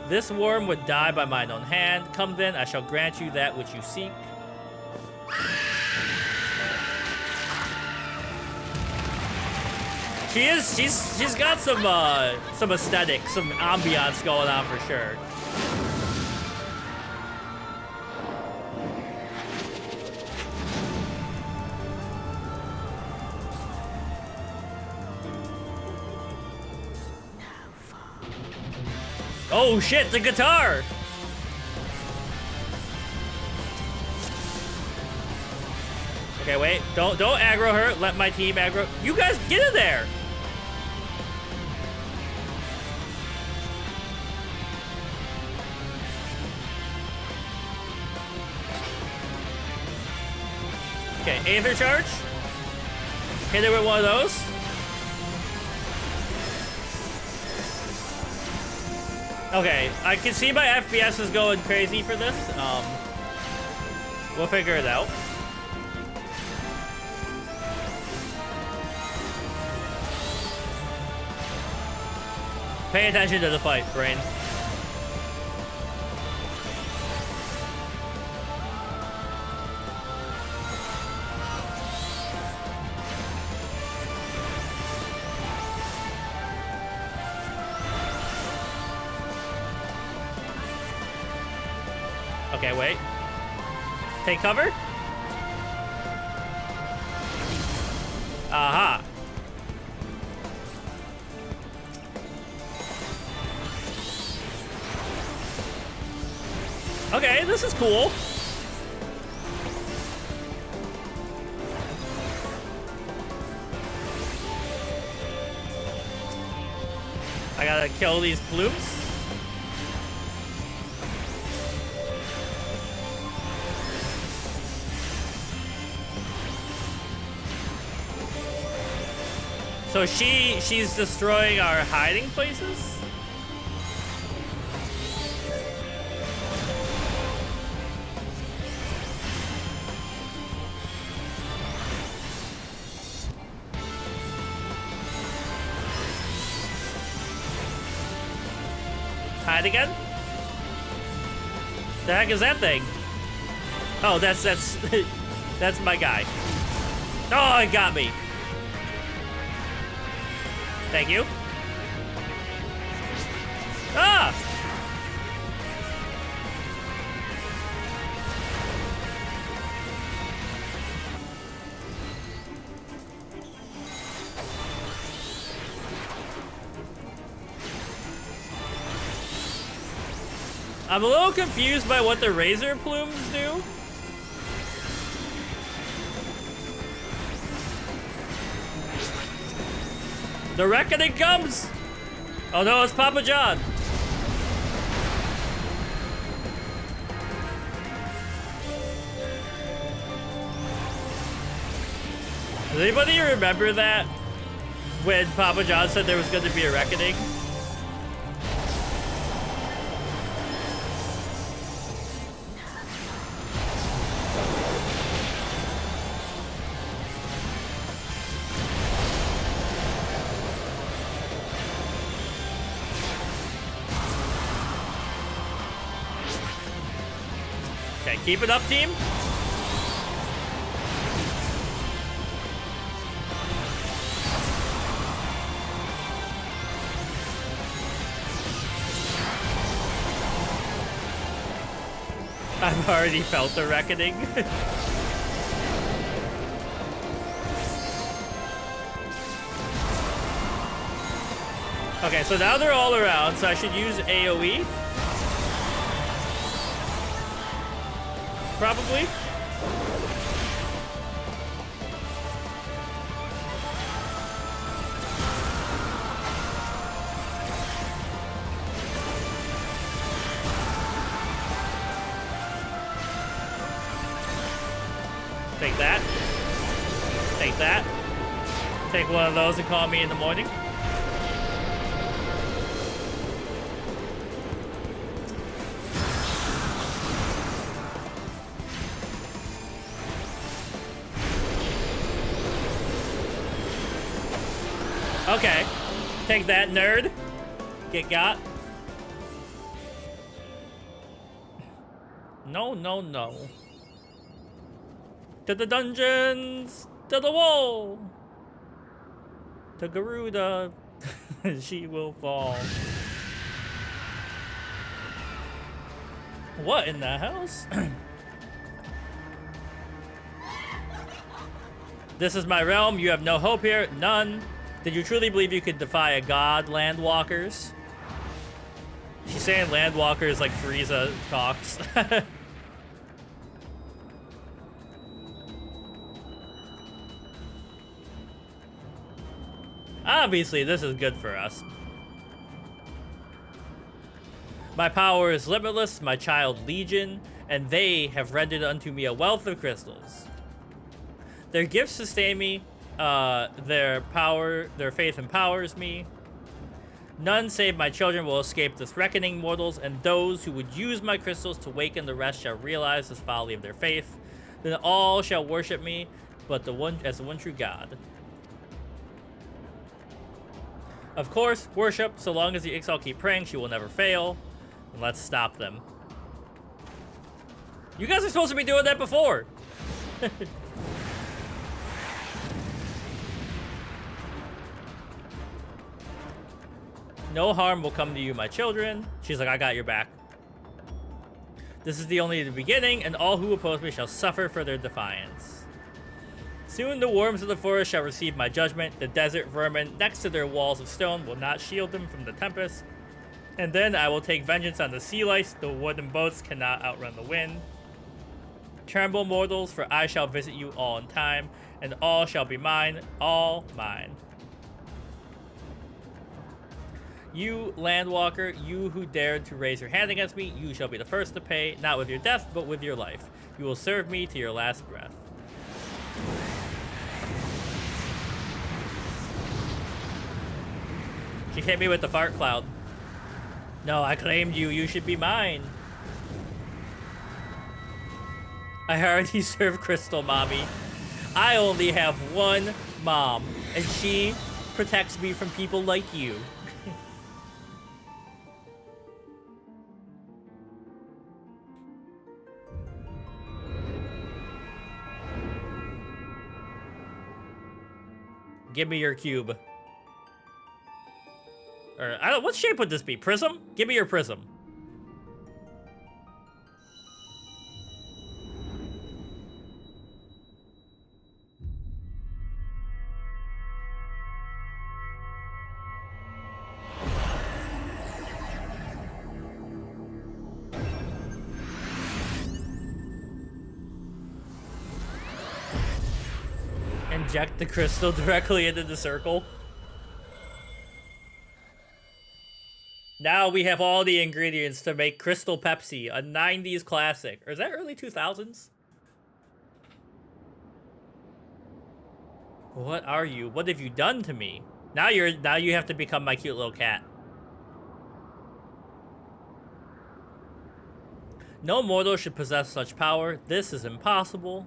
[SPEAKER 1] This worm would die by mine own hand. Come then, I shall grant you that which you seek. She's got some aesthetic, some ambiance going on for sure. Oh shit, the guitar! Okay, wait. Don't aggro her. Let my team aggro. You guys get in there! Okay, Aether Charge. Hit it with one of those. Okay, I can see my FPS is going crazy for this. We'll figure it out. Pay attention to the fight, brain. Okay, wait. Take cover. Aha. Okay, this is cool. I gotta kill these plumes. So she's destroying our hiding places? Hide again? The heck is that thing? Oh, that's that's my guy. Oh, it got me. Thank you. Ah! I'm a little confused by what the razor plumes do. The reckoning comes! Oh no, it's Papa John. Does anybody remember that? When Papa John said there was going to be a reckoning? Okay, keep it up, team. I've already felt the reckoning. Okay, so now they're all around, so I should use AoE. Probably. Take that. Take that. Take one of those and call me in the morning. Okay. Take that, nerd. Get got. No, no, no. To the dungeons! To the wall! To Garuda. She will fall. What in the house? This is my realm. You have no hope here. None. Did you truly believe you could defy a god, landwalkers? She's saying Landwalkers like Frieza talks. Obviously, this is good for us. My power is limitless, my child legion, and they have rendered unto me a wealth of crystals. Their gifts sustain me, their faith empowers me. None save my children will escape this reckoning, mortals, and those who would use my crystals to waken the rest shall realize this folly of their faith. Then all shall worship me, but as the one true God. Of course, worship, so long as the Ixal keep praying, she will never fail. And let's stop them. You guys are supposed to be doing that before. No harm will come to you, my children. She's like, I got your back. This is only the beginning, and all who oppose me shall suffer for their defiance. Soon the worms of the forest shall receive my judgment. The desert vermin next to their walls of stone will not shield them from the tempest. And then I will take vengeance on the sea lice. The wooden boats cannot outrun the wind. Tremble, mortals, for I shall visit you all in time, and all shall be mine, all mine. You, Landwalker, you who dared to raise your hand against me, you shall be the first to pay, not with your death, but with your life. You will serve me to your last breath. She hit me with the fart cloud. No, I claimed you. You should be mine. I already served Crystal Mommy. I only have one mom, and she protects me from people like you. Give me your cube. Or, what shape would this be? Prism? Give me your prism. Inject the crystal directly into the circle. Now we have all the ingredients to make Crystal Pepsi, a 90s classic. Or is that early 2000s? What are you? What have you done to me? Now you have to become my cute little cat. No mortal should possess such power. This is impossible.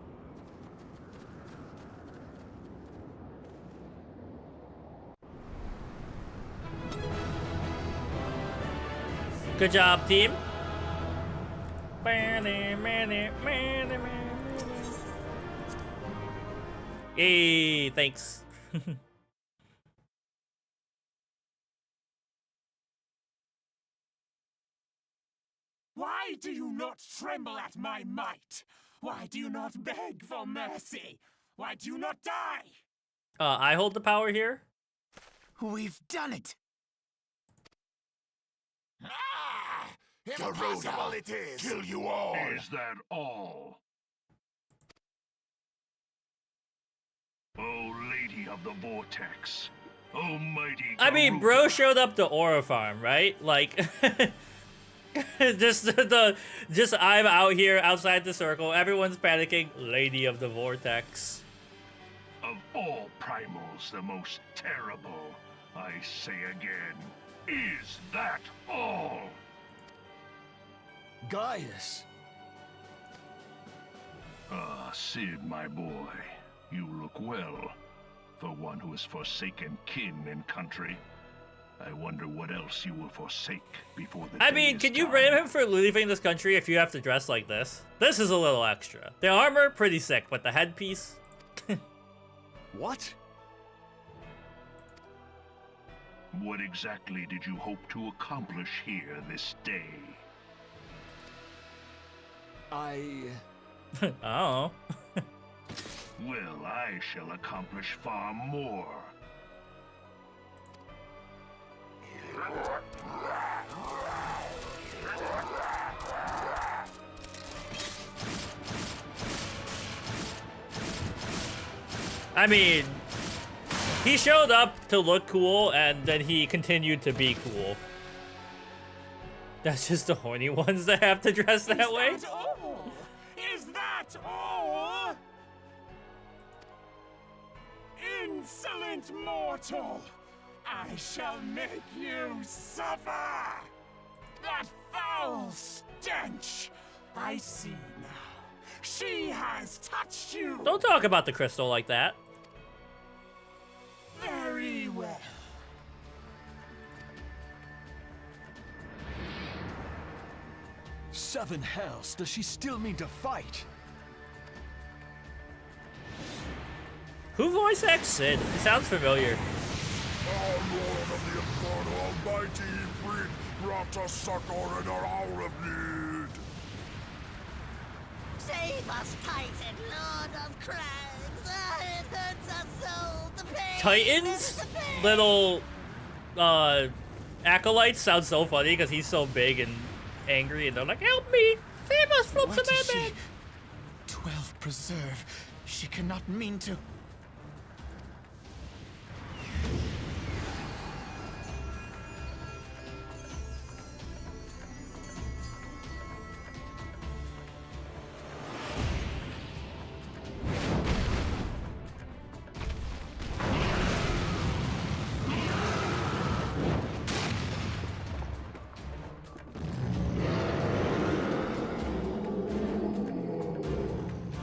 [SPEAKER 1] Good job, team. Hey, thanks.
[SPEAKER 3] Why do you not tremble at my might? Why do you not beg for mercy? Why do you not die?
[SPEAKER 1] I hold the power here.
[SPEAKER 3] We've done it.
[SPEAKER 4] Impossible it is! Kill you all!
[SPEAKER 5] Is that all? Oh, Lady of the Vortex. Almighty
[SPEAKER 1] I mean,
[SPEAKER 5] Garuda.
[SPEAKER 1] bro showed up to Aura Farm, right? Like, just I'm out here outside the circle. Everyone's panicking. Lady of the Vortex.
[SPEAKER 5] Of all primals, the most terrible, I say again, is that all?
[SPEAKER 2] Gaius!
[SPEAKER 5] Ah, Sid, my boy, you look well. For one who has forsaken kin and country. I wonder what else you will forsake before the
[SPEAKER 1] I
[SPEAKER 5] day
[SPEAKER 1] mean,
[SPEAKER 5] is
[SPEAKER 1] can you
[SPEAKER 5] done.
[SPEAKER 1] blame him for leaving this country if you have to dress like this? This is a little extra. The armor, pretty sick, but the headpiece?
[SPEAKER 2] What?
[SPEAKER 5] What exactly did you hope to accomplish here this day?
[SPEAKER 1] Oh.
[SPEAKER 5] Well, I shall accomplish far more.
[SPEAKER 1] I mean, he showed up to look cool, and then he continued to be cool. That's just the horny ones that have to dress that way.
[SPEAKER 3] Is that all? Is that all? Insolent mortal! I shall make you suffer! That foul stench! I see now. She has touched you!
[SPEAKER 1] Don't talk about the crystal like that.
[SPEAKER 3] Very well.
[SPEAKER 2] Seven hells, does she still mean to fight?
[SPEAKER 1] Who voice acts Sid? He sounds familiar.
[SPEAKER 4] Our Lord of the Inferno Almighty bring brought us succor in our hour of need.
[SPEAKER 6] Save us, Titan, Lord of Crags! It hurts us so, the pain!
[SPEAKER 1] Titans?
[SPEAKER 6] The pain.
[SPEAKER 1] Little, acolytes sound so funny because he's so big and angry, and they're like, help me! Save us from
[SPEAKER 3] What
[SPEAKER 1] some
[SPEAKER 3] is she?
[SPEAKER 1] madman!
[SPEAKER 3] 12 preserve. She cannot mean to.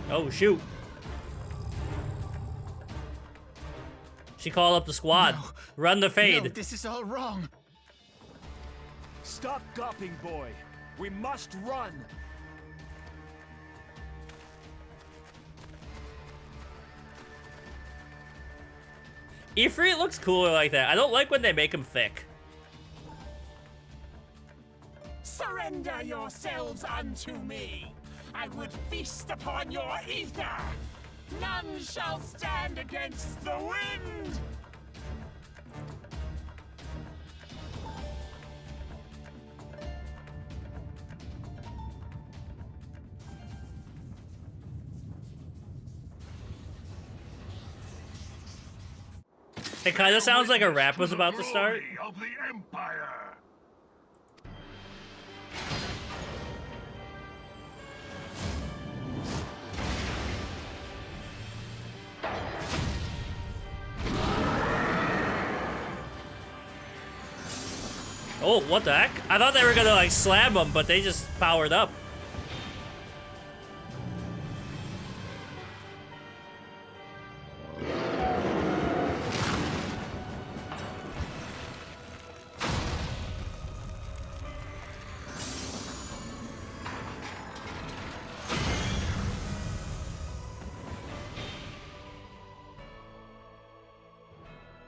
[SPEAKER 1] Oh, shoot. She called up the squad.
[SPEAKER 3] No.
[SPEAKER 1] Run the fade.
[SPEAKER 3] No, this is all wrong.
[SPEAKER 2] Stop gawping, boy. We must run.
[SPEAKER 1] Ifrit looks cooler like that. I don't like when they make him thick.
[SPEAKER 3] Surrender yourselves unto me. I would feast upon your ether. None shall stand against the wind.
[SPEAKER 1] It kind of sounds like a rap was about to start.
[SPEAKER 5] Glory of the Empire.
[SPEAKER 1] Oh, what the heck? I thought they were gonna like slam him, but they just powered up.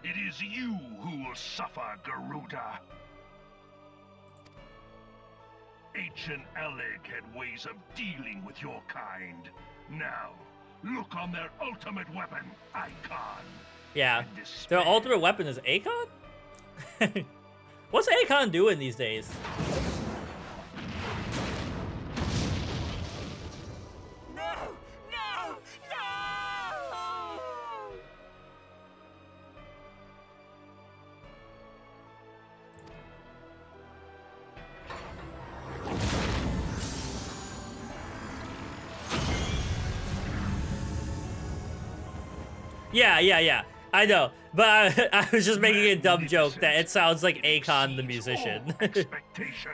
[SPEAKER 5] It is you who will suffer, Garuda. Ancient Alec had ways of dealing with your kind. Now, look on their ultimate weapon, Icon.
[SPEAKER 1] Yeah.
[SPEAKER 5] And despair.
[SPEAKER 1] Their ultimate weapon is Akon? What's Akon doing these days?
[SPEAKER 3] No! No! No!
[SPEAKER 1] Yeah. I know. But I was just making a dumb joke that it sounds like Akon the musician.
[SPEAKER 5] Expectation.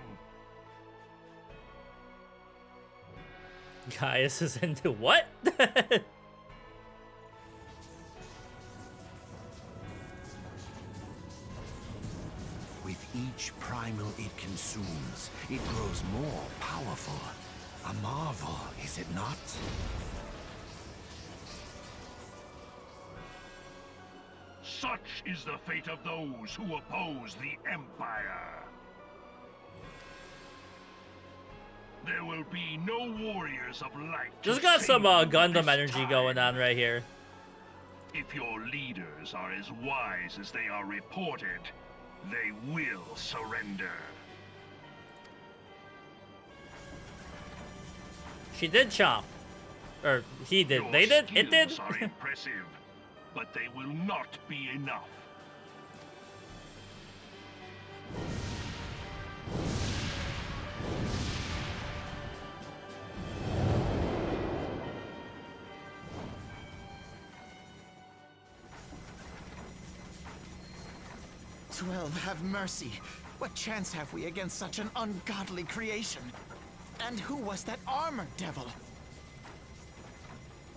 [SPEAKER 1] Gaius is into what?
[SPEAKER 7] With each primal it consumes, it grows more powerful. A marvel, is it not?
[SPEAKER 5] Such is the fate of those who oppose the Empire. There will be no warriors of light.
[SPEAKER 1] Just
[SPEAKER 5] to
[SPEAKER 1] got
[SPEAKER 5] save
[SPEAKER 1] some
[SPEAKER 5] you
[SPEAKER 1] Gundam
[SPEAKER 5] this
[SPEAKER 1] energy
[SPEAKER 5] time.
[SPEAKER 1] going on right here.
[SPEAKER 5] If your leaders are as wise as they are reported, they will surrender.
[SPEAKER 1] She did chomp. Or he did.
[SPEAKER 5] Your
[SPEAKER 1] They did? It did?
[SPEAKER 5] skills are impressive, but they will not be enough.
[SPEAKER 7] Have mercy. What chance have we against such an ungodly creation? And who was that armored devil?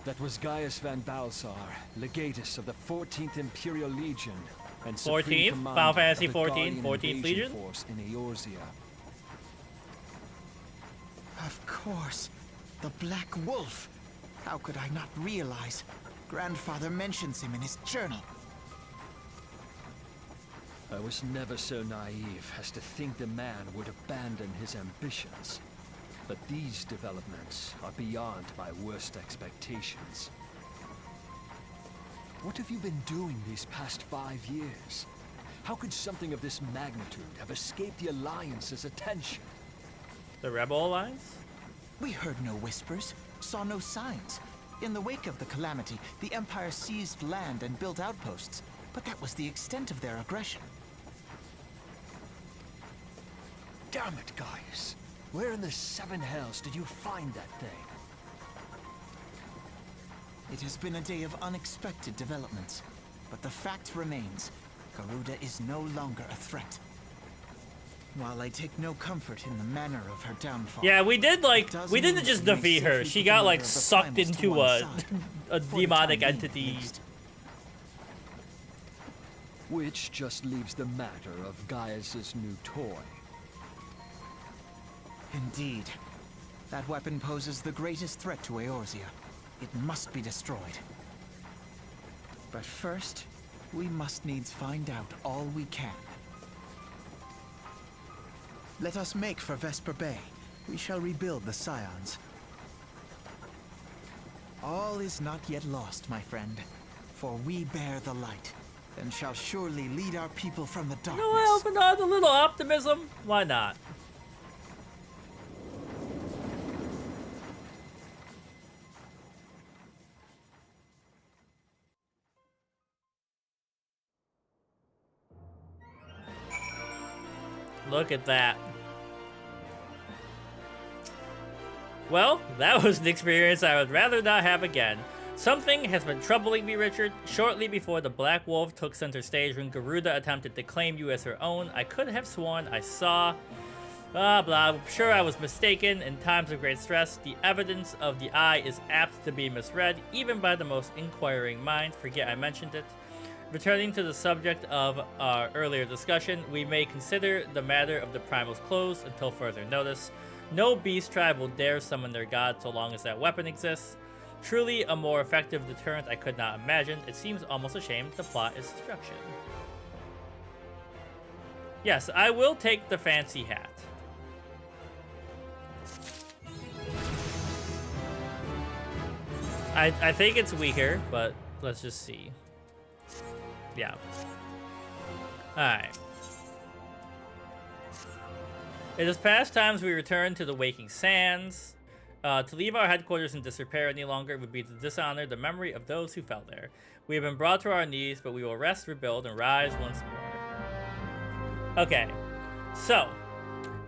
[SPEAKER 2] That was Gaius van Balsar, legatus of the 14th Imperial Legion and
[SPEAKER 1] 14th?
[SPEAKER 2] supreme
[SPEAKER 1] Final
[SPEAKER 2] commander
[SPEAKER 1] Fantasy
[SPEAKER 2] of the
[SPEAKER 1] 14,
[SPEAKER 2] Guardian
[SPEAKER 1] 14th
[SPEAKER 2] invasion
[SPEAKER 1] Legion?
[SPEAKER 2] force in Eorzea.
[SPEAKER 7] Of course. The Black Wolf. How could I not realize? Grandfather mentions him in his journal.
[SPEAKER 2] I was never so naive as to think the man would abandon his ambitions. But these developments are beyond my worst expectations. What have you been doing these past 5 years? How could something of this magnitude have escaped the Alliance's attention?
[SPEAKER 1] The Rebel Alliance?
[SPEAKER 7] We heard no whispers, saw no signs. In the wake of the calamity, the Empire seized land and built outposts. But that was the extent of their aggression.
[SPEAKER 2] Damn it, Gaius. Where in the 7 hells did you find that thing?
[SPEAKER 7] It has been a day of unexpected developments. But the fact remains, Garuda is no longer a threat. While I take no comfort in the manner of her downfall...
[SPEAKER 1] Yeah, we did, like,
[SPEAKER 7] it does
[SPEAKER 1] we didn't
[SPEAKER 7] mean
[SPEAKER 1] just
[SPEAKER 7] we may
[SPEAKER 1] defeat her.
[SPEAKER 7] safely
[SPEAKER 1] She
[SPEAKER 7] put
[SPEAKER 1] got,
[SPEAKER 7] the
[SPEAKER 1] like,
[SPEAKER 7] murder of the
[SPEAKER 1] sucked
[SPEAKER 7] primals to
[SPEAKER 1] into
[SPEAKER 7] one
[SPEAKER 1] a
[SPEAKER 7] side,
[SPEAKER 1] a
[SPEAKER 7] for the
[SPEAKER 1] demonic
[SPEAKER 7] time being, at
[SPEAKER 1] entity.
[SPEAKER 7] least.
[SPEAKER 2] Which just leaves the matter of Gaius's new toy.
[SPEAKER 7] Indeed. That weapon poses the greatest threat to Eorzea. It must be destroyed. But first, we must needs find out all we can. Let us make for Vesper Bay. We shall rebuild the Scions. All is not yet lost, my friend. For we bear the light, and shall surely lead our people from the darkness.
[SPEAKER 1] No, Alphanod, a little optimism? Why not? Look at that. Well, that was an experience I would rather not have again. Something has been troubling me, Richard. Shortly before the Black Wolf took center stage when Garuda attempted to claim you as her own, I could have sworn I saw... Blah, blah. I'm sure I was mistaken. In times of great stress, the evidence of the eye is apt to be misread, even by the most inquiring mind. Forget I mentioned it. Returning to the subject of our earlier discussion, we may consider the matter of the primals closed until further notice. No beast tribe will dare summon their god so long as that weapon exists. Truly a more effective deterrent I could not imagine. It seems almost a shame the plot is destruction. Yes, I will take the fancy hat. I think it's weaker, but let's just see. Yeah. Alright. It is past times we return to the Waking Sands. To leave our headquarters in disrepair any longer would be to dishonor the memory of those who fell there. We have been brought to our knees, but we will rest, rebuild, and rise once more. Okay. So,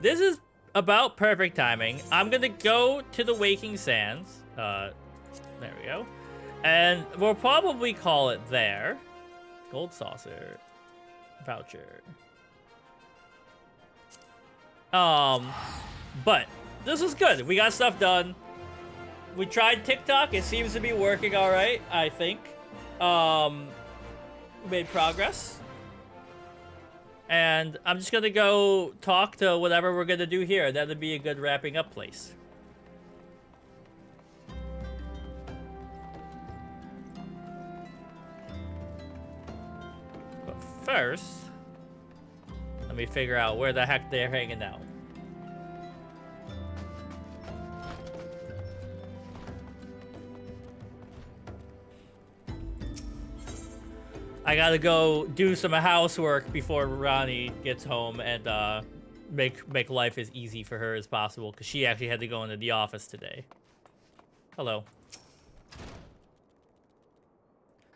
[SPEAKER 1] this is about perfect timing. I'm gonna go to the Waking Sands. There we go. And we'll probably call it there. Gold saucer. Voucher. But this is good. We got stuff done. We tried TikTok. It seems to be working all right, I think. We made progress. And I'm just going to go talk to whatever we're going to do here. That'd be a good wrapping up place. But first, let me figure out where the heck they're hanging out. I gotta go do some housework before Ronnie gets home and make life as easy for her as possible, because she actually had to go into the office today. Hello.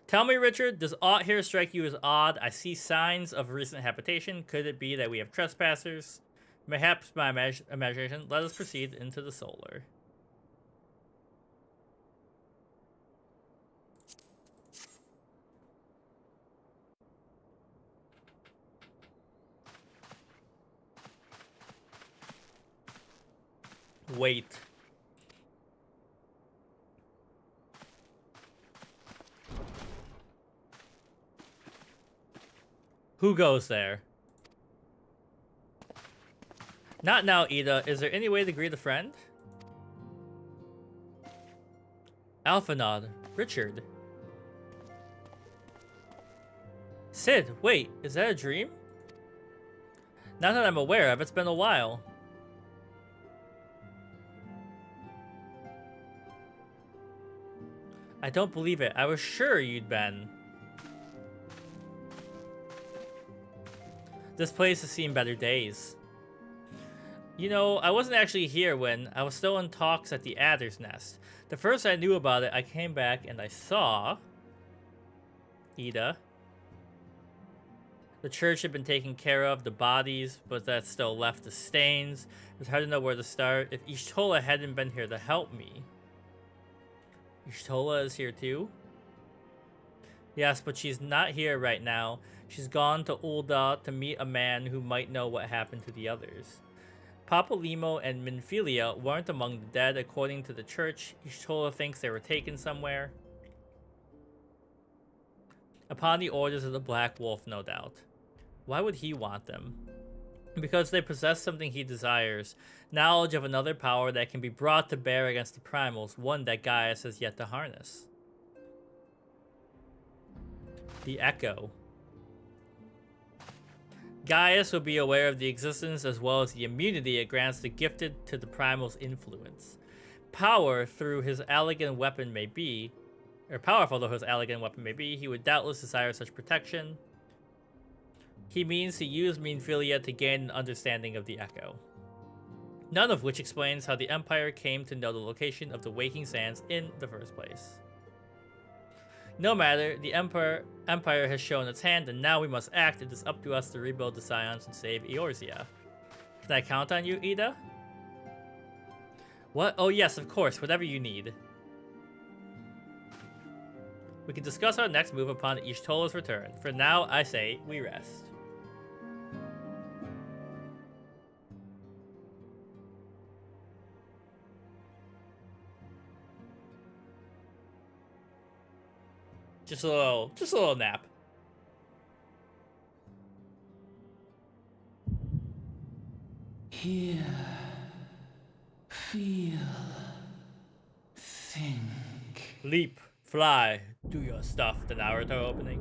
[SPEAKER 1] Tell me, Richard, does aught here strike you as odd? I see signs of recent habitation. Could it be that we have trespassers? Perhaps my imagination. Let us proceed into the solar. Wait. Who goes there? Not now, Ida. Is there any way to greet a friend? Alphanod. Richard. Sid, wait. Is that a dream? Not that I'm aware of. It's been a while. I don't believe it. I was sure you'd been. This place has seen better days. You know, I wasn't actually here when I was still in talks at the Adder's Nest. The first I knew about it, I came back and I saw... Ida. The church had been taken care of, the bodies, but that still left the stains. It was hard to know where to start. If Y'shtola hadn't been here to help me... Y'shtola is here too? Yes, but she's not here right now. She's gone to Ul'dah to meet a man who might know what happened to the others. Papalymo and Minfilia weren't among the dead, according to the church. Y'shtola thinks they were taken somewhere. Upon the orders of the Black Wolf, no doubt. Why would he want them? Because they possess something he desires. Knowledge of another power that can be brought to bear against the primals, one that Gaius has yet to harness. The Echo. Gaius will be aware of the existence as well as the immunity it grants the gifted to the primal's influence. Power through his elegant weapon may be, or powerful though his elegant weapon may be, he would doubtless desire such protection. He means to use Minfilia to gain an understanding of the Echo. None of which explains how the Empire came to know the location of the Waking Sands in the first place. No matter, the Empire has shown its hand, and now we must act. It is up to us to rebuild the Scions and save Eorzea. Can I count on you, Ida? What? Oh yes, of course, whatever you need. We can discuss our next move upon Y'shtola's return. For now, I say, we rest. Just a little nap.
[SPEAKER 8] Hear, feel, think.
[SPEAKER 1] Leap, fly, do your stuff. The Naruto opening.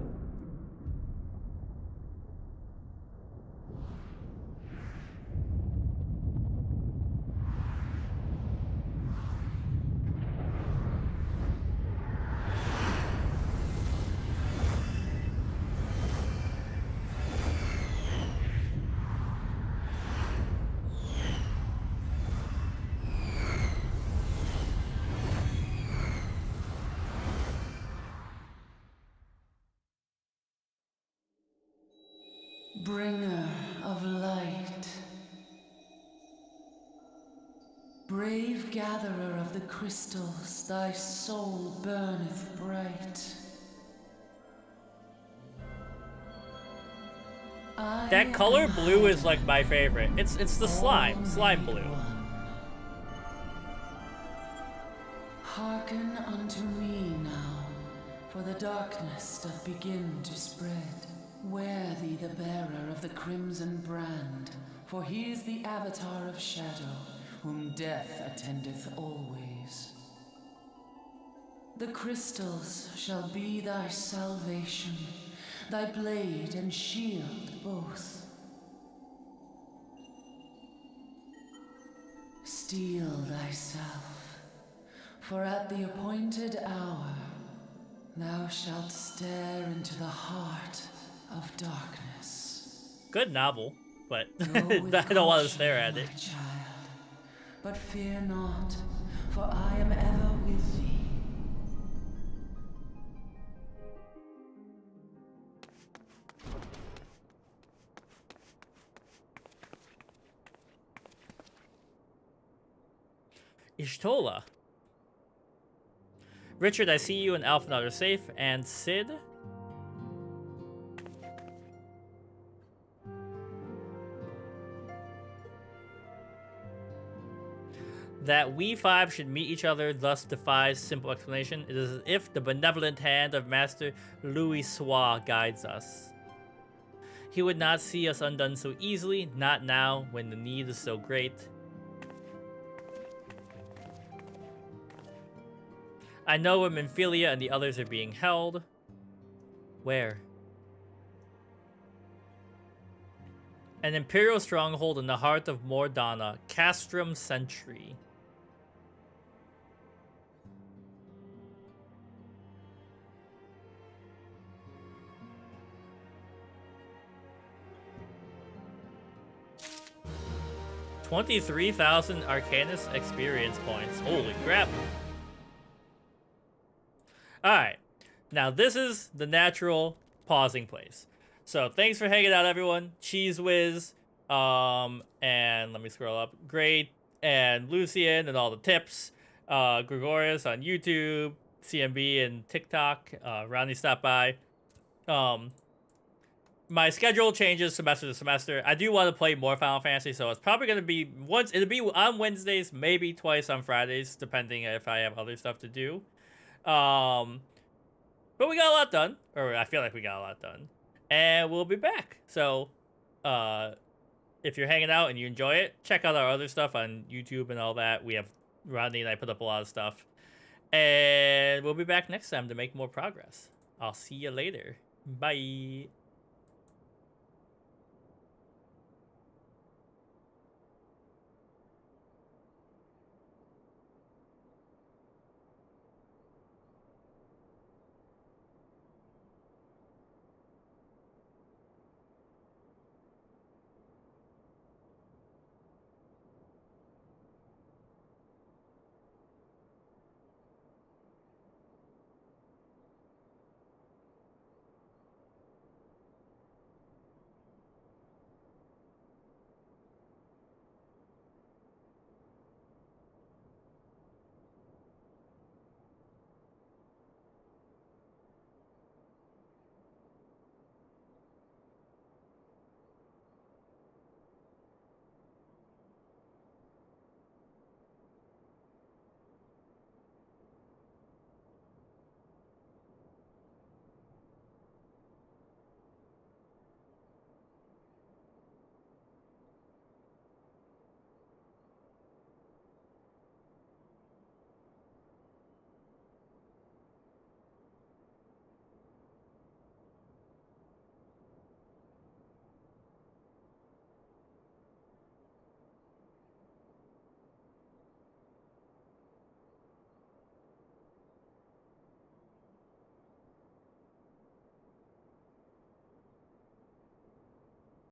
[SPEAKER 8] Bringer of light, brave gatherer of the crystals, thy soul burneth bright.
[SPEAKER 1] That color blue is like my favorite. It's the slime blue.
[SPEAKER 8] Hearken unto me now, for the darkness doth begin to spread. Wear thee the bearer of the crimson brand, for he is the avatar of shadow, whom death attendeth always. The crystals shall be thy salvation, thy blade and shield both. Steel thyself, for at the appointed hour thou shalt stare into the heart of darkness.
[SPEAKER 1] Good novel, but
[SPEAKER 8] Go with
[SPEAKER 1] I don't want to
[SPEAKER 8] caution,
[SPEAKER 1] stare at
[SPEAKER 8] my
[SPEAKER 1] it.
[SPEAKER 8] child, but fear not, for I am ever with thee.
[SPEAKER 1] Ishtola. Richard, I see you and Alphanot are safe. And Sid? That we five should meet each other thus defies simple explanation. It is as if the benevolent hand of Master Louis Sois guides us. He would not see us undone so easily, not now when the need is so great. I know where Minfilia and the others are being held. Where? An Imperial stronghold in the heart of Mordana, Castrum Sentry. $23,000 Arcanus experience points. Holy crap. Alright. Now this is the natural pausing place. So thanks for hanging out, everyone. Cheese Whiz, and let me scroll up. Great, and Lucian, and all the tips. Gregorius on YouTube, CMB and TikTok. Ronnie stopped by. My schedule changes semester to semester. I do want to play more Final Fantasy, so it's probably going to be it'll be on Wednesdays, maybe twice on Fridays, depending if I have other stuff to do. But we got a lot done, or I feel like we got a lot done, and we'll be back. So, if you're hanging out and you enjoy it, check out our other stuff on YouTube and all that. We have Rodney and I put up a lot of stuff, and we'll be back next time to make more progress. I'll see you later. Bye.